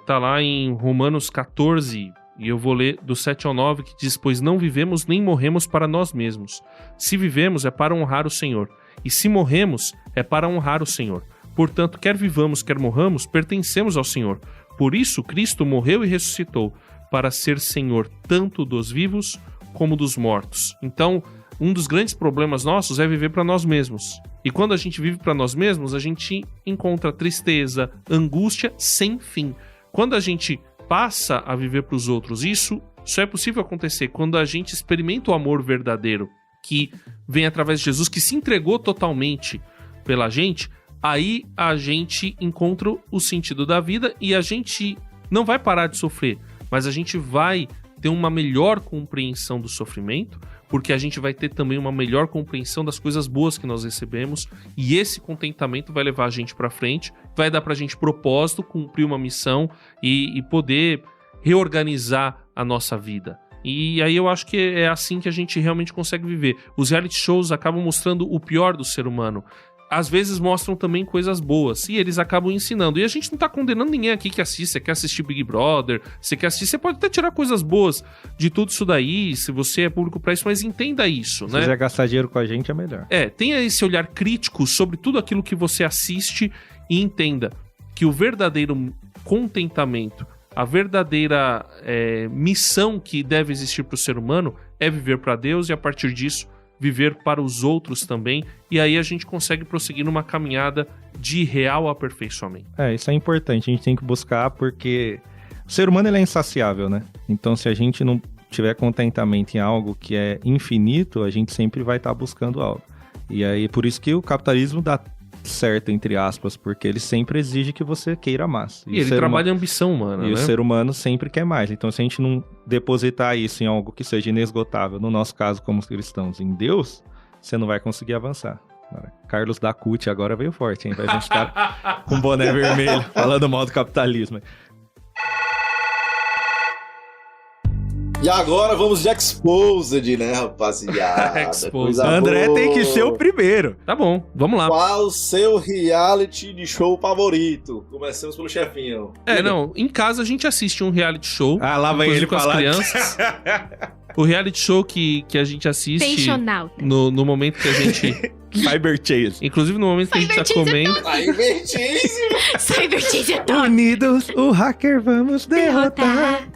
tá lá em Romanos 14, e eu vou ler do 7 ao 9, que diz: pois não vivemos nem morremos para nós mesmos. Se vivemos é para honrar o Senhor, e se morremos é para honrar o Senhor. Portanto, quer vivamos, quer morramos, pertencemos ao Senhor. Por isso, Cristo morreu e ressuscitou, para ser Senhor tanto dos vivos como dos mortos. Então, um dos grandes problemas nossos é viver para nós mesmos. E quando a gente vive para nós mesmos, a gente encontra tristeza, angústia sem fim. Quando a gente passa a viver para os outros, isso só é possível acontecer quando a gente experimenta o amor verdadeiro, que vem através de Jesus, que se entregou totalmente pela gente. Aí a gente encontra o sentido da vida e a gente não vai parar de sofrer, mas a gente vai ter uma melhor compreensão do sofrimento, porque a gente vai ter também uma melhor compreensão das coisas boas que nós recebemos, e esse contentamento vai levar a gente para frente, vai dar pra gente propósito, cumprir uma missão e poder reorganizar a nossa vida. E aí eu acho que é assim que a gente realmente consegue viver. Os reality shows acabam mostrando o pior do ser humano. Às vezes mostram também coisas boas, e eles acabam ensinando. E a gente não tá condenando ninguém aqui que assiste. Você quer assistir Big Brother, você quer assistir, você pode até tirar coisas boas de tudo isso daí, se você é público pra isso, mas entenda isso, Se né? quiser gastar dinheiro com a gente, é melhor. Tenha esse olhar crítico sobre tudo aquilo que você assiste e entenda que o verdadeiro contentamento, a verdadeira missão que deve existir pro ser humano é viver pra Deus e, a partir disso, viver para os outros também, e aí a gente consegue prosseguir numa caminhada de real aperfeiçoamento. Isso é importante, a gente tem que buscar, porque o ser humano ele é insaciável, né? Então, se a gente não tiver contentamento em algo que é infinito, a gente sempre vai estar buscando algo. E aí, por isso que o capitalismo dá certo, entre aspas, porque ele sempre exige que você queira mais. E ele trabalha a ambição humana, né? E o ser humano sempre quer mais. Então, se a gente não depositar isso em algo que seja inesgotável, no nosso caso, como cristãos, em Deus, você não vai conseguir avançar. Carlos da CUT agora veio forte, hein? Vai vir os caras com boné vermelho, falando mal do capitalismo. E agora vamos de Exposed, né, rapaziada? Exposed. André tem que ser o primeiro. Tá bom, vamos lá. Qual o seu reality de show favorito? Começamos pelo chefinho. Não, em casa a gente assiste um reality show. Lá vai ele com as falar. crianças. O reality show que a gente assiste Pensional. no momento que a gente... Cyber Chase. Inclusive no momento que a gente tá comendo. Cyber Chase é top. Unidos, o hacker vamos derrotar.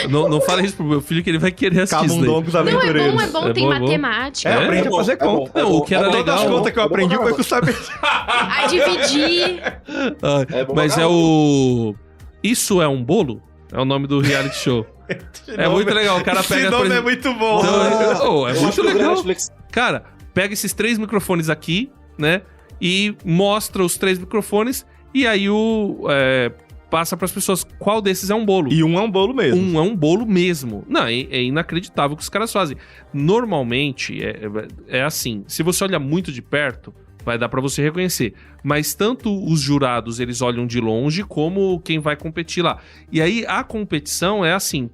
Não fala isso pro meu filho que ele vai querer assistir isso daí. Camundongos Não, Aventureiros. é bom, tem matemática. Aprende a fazer conta. Não, o que era Todas legal... as contas que eu aprendi foi com o Cyber A dividir. Mas o... Isso é um bolo? É o nome do reality show. É muito legal, o cara pega... Esse nome é muito bom. É muito legal. Cara, pega esses 3 microfones aqui, né? E mostra os 3 microfones. E aí passa pras pessoas qual desses é um bolo. E um é um bolo mesmo. Um é um bolo mesmo. Não, é inacreditável o que os caras fazem. Normalmente, é assim. Se você olha muito de perto, vai dar pra você reconhecer. Mas tanto os jurados, eles olham de longe, como quem vai competir lá. E aí, a competição é assim.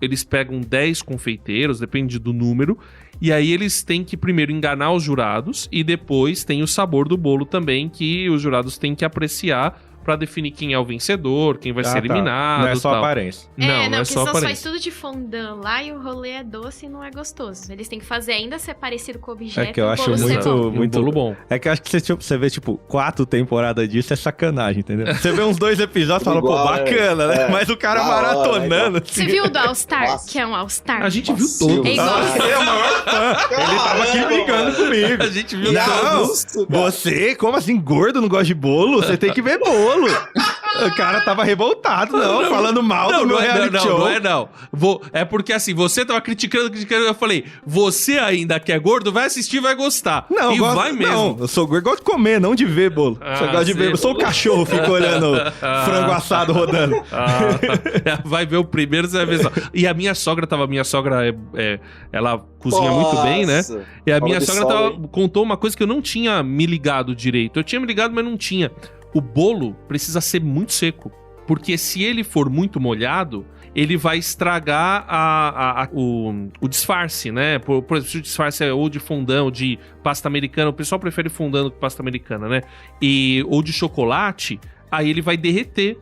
Eles pegam 10 confeiteiros, depende do número. E aí eles têm que primeiro enganar os jurados. E depois tem o sabor do bolo também, que os jurados têm que apreciar pra definir quem é o vencedor, quem vai ser eliminado. Não é só tal. aparência. Não é só Faz aparência. tudo de fondant lá e o rolê é doce e não é gostoso. Eles têm que fazer ainda ser parecido com o objeto. É que eu e o acho bolo ser muito- bom. E um muito- bolo bom. É que eu acho que você vê, tipo, 4 temporadas disso é sacanagem, entendeu? Você vê uns 2 episódios e fala, pô, Igual, bacana, né? é. Mas o cara Da hora, maratonando. Você viu o do All-Star, Nossa. que é um All-Star? A gente viu Nossa, todos. É igual. Ele é o maior fã. Ele tava aqui brigando comigo. A gente viu Não, todos. você, como assim, gordo, não gosta de bolo? Você tem que ver bolo. O cara tava revoltado, falando mal do meu reality show. Não é não. É porque assim, você tava criticando, eu falei, você ainda que é gordo, vai assistir, vai gostar. Não, e gosto, vai mesmo. Não, eu sou gordo, gosto de comer, não de ver bolo. Ah, eu gosto de ver. Eu sou o cachorro, fico olhando frango assado rodando. Vai ver o primeiro, você vai ver só. E a minha sogra ela cozinha muito bem, né? E a Fala minha de sogra sogra, contou uma coisa que eu não tinha me ligado direito. Eu tinha me ligado, mas não tinha. O bolo precisa ser muito seco. Porque se ele for muito molhado, ele vai estragar o disfarce, né? Por exemplo, se o disfarce é ou de fondant ou de pasta americana, o pessoal prefere fondant do que pasta americana, né? Ou de chocolate, aí ele vai derreter.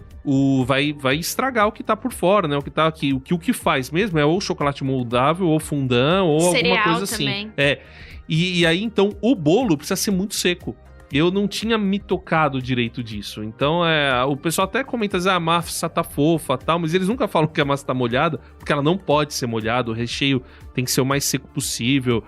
Vai estragar o que tá por fora, né? O que tá aqui. O que faz mesmo é ou chocolate moldável, ou fondant, ou Cereal alguma coisa assim. também. E aí, então, o bolo precisa ser muito seco. Eu não tinha me tocado direito disso. Então, o pessoal até comenta, a massa tá fofa e tal, mas eles nunca falam que a massa tá molhada, porque ela não pode ser molhada, o recheio tem que ser o mais seco possível.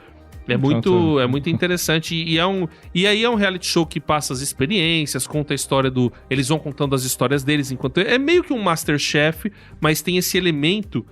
É muito interessante. E aí é um reality show que passa as experiências, conta a história eles vão contando as histórias deles enquanto. É meio que um Masterchef, mas tem esse elemento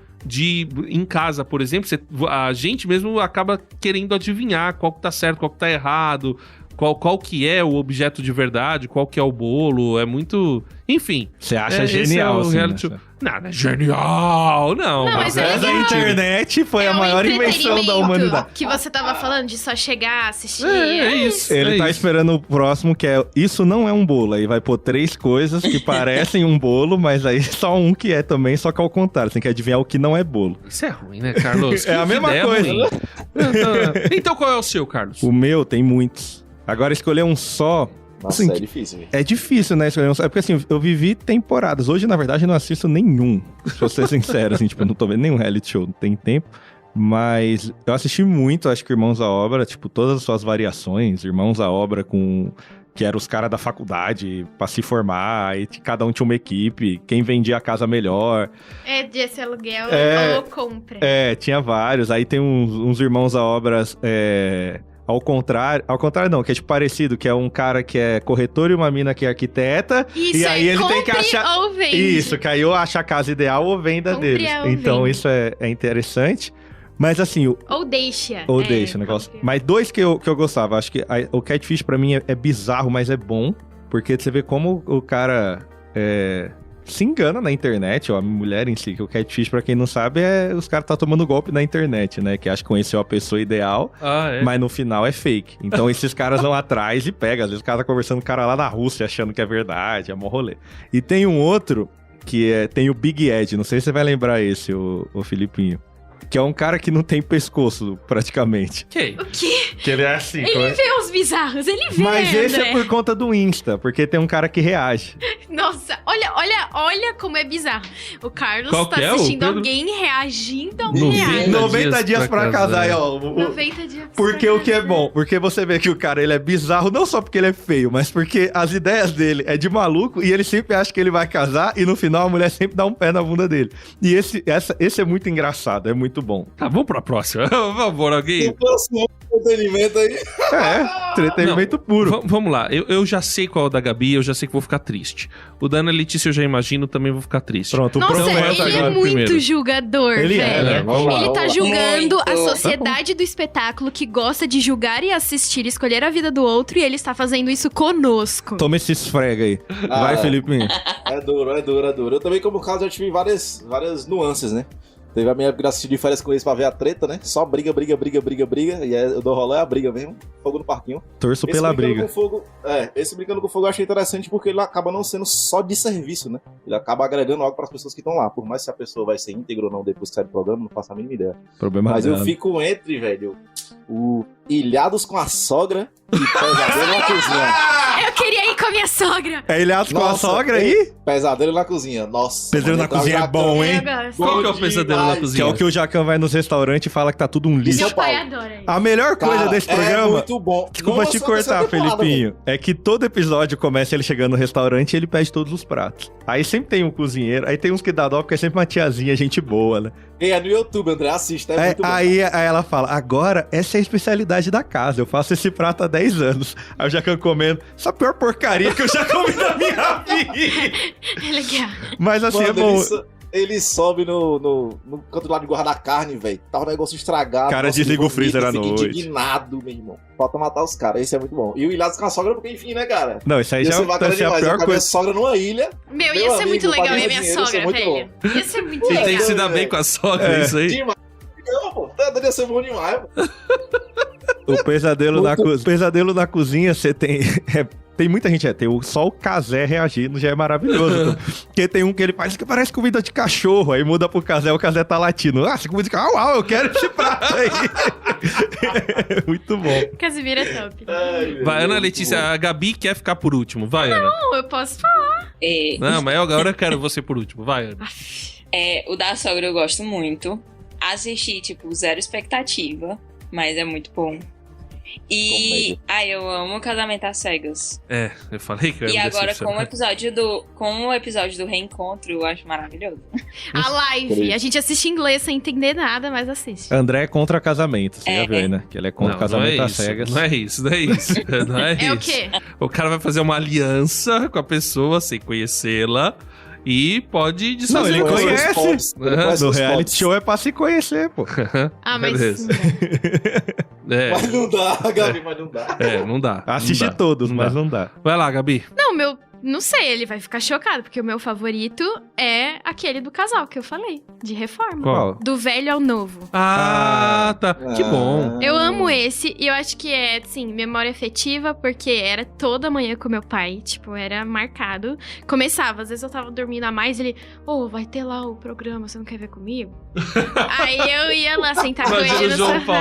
em casa, por exemplo, a gente mesmo acaba querendo adivinhar qual que tá certo, qual que tá errado, qual que é o objeto de verdade, qual que é o bolo, é muito... Enfim. Você acha esse genial, é o assim, reality né? show. Não é genial, não. Não, mas é Mas a legal. internet foi a um maior invenção da entretenimento humanidade. que você tava falando de só chegar, assistir. É isso. Ele tá isso. esperando o próximo, que é... Isso não é um bolo. Aí vai pôr 3 coisas que parecem um bolo, mas aí só um que é também, só que ao contrário. Você tem que adivinhar o que não é bolo. Isso é ruim, né, Carlos? É a Que mesma ideia coisa. ruim. Então qual é o seu, Carlos? O meu tem muitos. Agora, escolher um só... Nossa, assim, é difícil, velho. É difícil, né? Escolher um só. É porque, assim, eu vivi temporadas. Hoje, na verdade, eu não assisto nenhum. Se eu ser sincero, assim. Tipo, eu não tô vendo nenhum reality show. Não tem tempo. Mas eu assisti muito, acho que Irmãos à Obra. Tipo, todas as suas variações. Irmãos à Obra com... Que eram os caras da faculdade pra se formar, e cada um tinha uma equipe, quem vendia a casa melhor. É desse aluguel ou compra. Tinha vários. Aí tem uns irmãos à obras ao contrário não, que é tipo parecido, que é um cara que é corretor e uma mina que é arquiteta. Isso, e aí ele tem que compre achar. ou vende. Isso, que aí ou acha a casa ideal ou venda Compre deles. ou Então vende. isso é interessante. Mas assim, Ou deixa. deixa o negócio. Mas 2 que eu gostava. Acho que o Catfish pra mim é bizarro, mas é bom. Porque você vê como o cara se engana na internet, ou a mulher em si. Que o Catfish, pra quem não sabe, os caras tá tomando golpe na internet, né? Que acha que conheceu a pessoa ideal, mas no final é fake. Então esses caras vão atrás e pegam. Às vezes o cara tá conversando com o cara lá na Rússia, achando que é verdade, é mó rolê. E tem um outro, que tem o Big Ed. Não sei se você vai lembrar esse, o Filipinho. Que é um cara que não tem pescoço, praticamente. Ok. O quê? Que ele é assim. Ele vê os bizarros, ele vê, Mas esse André. é por conta do Insta, porque tem um cara que reage. Nossa, olha como é bizarro. O Carlos Qual tá que é, assistindo Pedro? alguém reagindo a um 90 reality. 90 dias pra casar, aí, ó. 90 dias. Porque o que é bom? Porque você vê que o cara, ele é bizarro, não só porque ele é feio, mas porque as ideias dele é de maluco e ele sempre acha que ele vai casar e no final a mulher sempre dá um pé na bunda dele. E esse é muito engraçado, é muito bom. Tá, vamos pra próxima. Por favor, alguém... O próximo entretenimento aí. Entretenimento puro. Vamos lá, eu já sei qual é o da Gabi, eu já sei que vou ficar triste. O da Ana Letícia eu já imagino, também vou ficar triste. Pronto, Nossa, prometo ele é agora. muito primeiro. julgador, Ele é, velho. né? Vamos lá, Ele tá vamos lá. julgando Muito. a sociedade do espetáculo que gosta de julgar e assistir, escolher a vida do outro, e ele está fazendo isso conosco. Toma esse esfrega aí. Vai, Felipinho. É duro. Eu também, como caso, já tive várias nuances, né? Teve a minha época de assistir de férias com eles pra ver a treta, né? Só briga. E aí eu dou rolê a briga mesmo. Fogo no parquinho. Torço pela briga. Esse Brincando com Fogo eu achei interessante porque ele acaba não sendo só de serviço, né? Ele acaba agregando algo pras pessoas que estão lá. Por mais que a pessoa vai ser íntegra ou não depois que sai do programa, não faço a mínima ideia. Problema Mas eu dela. fico entre, velho, o Ilhados com a Sogra e Pesadelo na Cozinha. Eu queria ir com a minha sogra. É Ilhados com a Nossa, sogra aí? Pesadelo na cozinha. Nossa. Pesadelo mano, na cozinha é Jacan. bom, hein? Eu gosto. Qual que é o pesadelo na demais. Que é cozinha? o que o Jacan vai nos restaurantes e fala que tá tudo um lixo. Meu pai Paulo. adora isso. A melhor coisa Cara, desse é programa... muito bom. Desculpa Não te é só terceira cortar, temporada, Felipinho. É que todo episódio começa ele chegando no restaurante e ele pede todos os pratos. Aí sempre tem um cozinheiro, aí tem uns que dá dó, porque é sempre uma tiazinha, gente boa, né? velho. É no YouTube, André, assista. É muito bom. Aí ela fala, agora, essa é a especialidade da casa, eu faço esse prato há 10 anos. Aí o Jacan comendo, essa é a pior porcaria que eu já comi na minha vida. É legal. Mas assim, Mano, é bom. ele sobe no canto lá de guardar carne, velho. Tá um negócio estragado. Cara, nossa, desliga o ele vomita, freezer à fica noite. indignado, meu irmão. Falta matar os caras, esse é muito bom. E o Ilhados com a sogra, porque enfim, né, cara? Não, isso aí Ia já ser bacana vai ser a demais. pior Eu com a minha coisa. sogra numa ilha. Meu, Meu ia ser muito amigo, legal paguei ver minha dinheiro, isso é sogra, muito velho. Ia ser muito Você tem que legal. se dar bem com a sogra, isso aí? Demais. Não, pô. Ia ser bom demais, pô. O pesadelo na cozinha, você tem... Tem muita gente, só o Cazé reagindo já é maravilhoso. Porque tem um que ele faz que parece comida de cachorro, aí muda pro Cazé, o Cazé tá latindo. Ah, você comida de cachorro, uau, eu quero esse prato aí. Muito bom. Casimiro é top. Vai, Ana Letícia, a Gabi quer ficar por último. Vai, Ana. Não, eu posso falar. Não, mas agora eu quero você por último. Vai, Ana. O da sogra eu gosto muito. Assisti, tipo, zero expectativa, mas é muito bom. E eu amo Casamento às Cegas. É, eu falei que eu ia E me agora decepcionar. com o episódio do reencontro, eu acho maravilhoso. A live. A gente assiste em inglês sem entender nada, mas assiste. André é contra casamento, você já É. viu aí, né? Que ele é contra casamento às isso, cegas. Não é isso. Não é É o isso. quê? O cara vai fazer uma aliança com a pessoa sem conhecê-la e pode Não, desfazer ele coisas. conhece. Conhece No os reality pods. show é pra se conhecer, pô. Ah, mas... Beleza. É, Mas não dá, Gabi, mas não dá. não dá. Assiste não dá, todos, não mas dá. não dá. Vai lá, Gabi. Não, não sei, ele vai ficar chocado, porque o meu favorito é aquele do casal que eu falei, de reforma. Qual? Do velho ao novo. Ah, tá. Que bom. Eu amo esse, e eu acho que é, assim, memória afetiva, porque era toda manhã com meu pai, tipo, era marcado. Começava, às vezes eu tava dormindo a mais, ele, vai ter lá o programa, você não quer ver comigo? Aí eu ia lá sentar com Imagina ele o no João sofá.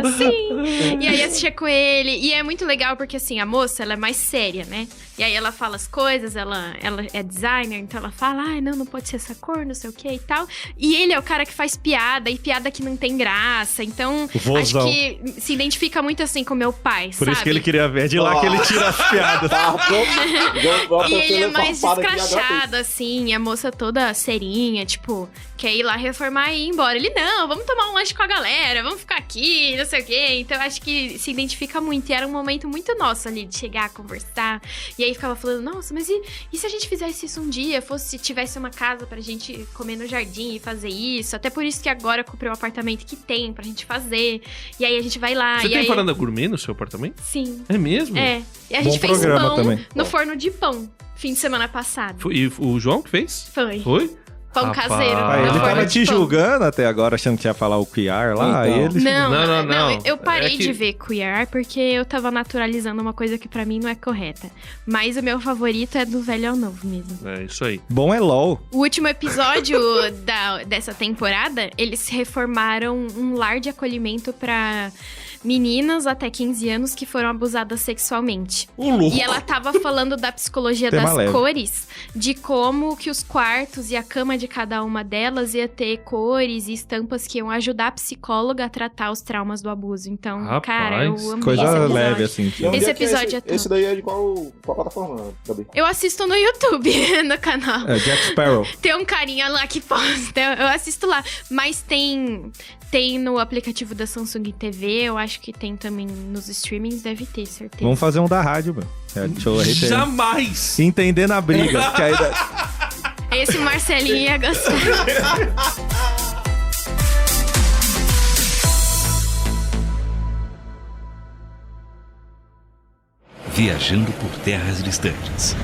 Paulo. Sim. E aí assistia com ele, e é muito legal, porque assim, a moça, ela é mais séria, né? E aí ela fala as coisas, ela é designer, então ela fala, não pode ser essa cor, não sei o que e tal. E ele é o cara que faz piada, e piada que não tem graça. Então, Vozão. acho que se identifica muito assim com meu pai, Por sabe? isso que ele queria ver, é de lá que ele tira as piadas. E ele é mais escrachado, assim, a moça toda serinha, tipo, quer ir lá reformar e ir embora. Ele, não, vamos tomar um lanche com a galera, vamos ficar aqui, não sei o quê. Então, acho que se identifica muito. E era um momento muito nosso ali, de chegar, conversar. E aí ficava falando, nossa, mas e se a gente fizesse isso um dia? Se tivesse uma casa pra gente comer no jardim e fazer isso? Até por isso que agora eu comprei um apartamento que tem pra gente fazer. E aí a gente vai lá. Você e tem aí... varanda gourmet no seu apartamento? Sim. É mesmo? É. E a Bom gente fez programa pão também. no forno de pão, fim de semana passado. E o João que fez? Foi. Foi? Pão Rapaz. caseiro. Aí no ele forno tava de te pão. julgando até agora, achando que ia falar o Queer lá, aí Então. ele... Não, eu parei É que- de ver Queer porque eu tava naturalizando uma coisa que pra mim não é correta. Mas o meu favorito é do velho ao novo mesmo. É isso aí. Bom é LOL. O último episódio dessa temporada, eles reformaram um lar de acolhimento pra meninas até 15 anos que foram abusadas sexualmente. Louco. E ela tava falando da psicologia Tema das leve. cores, de como que os quartos e a cama de cada uma delas ia ter cores e estampas que iam ajudar a psicóloga a tratar os traumas do abuso. Então, Rapaz, cara, eu amo Coisa esse episódio. leve, assim. E onde Esse é que episódio é top. Esse daí é de qual plataforma, Gabi? Eu assisto no YouTube, no canal. É, Jack Sparrow. Tem um carinha lá que posta, eu assisto lá. Mas tem no aplicativo da Samsung TV, eu acho que tem também nos streamings, deve ter, certeza. Vamos fazer um da rádio, mano. Reality show aí tem... Jamais! Entender na briga. Que aí dá- Esse Marcelinho ia gostar. Viajando por terras distantes.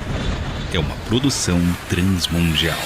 É uma produção transmundial.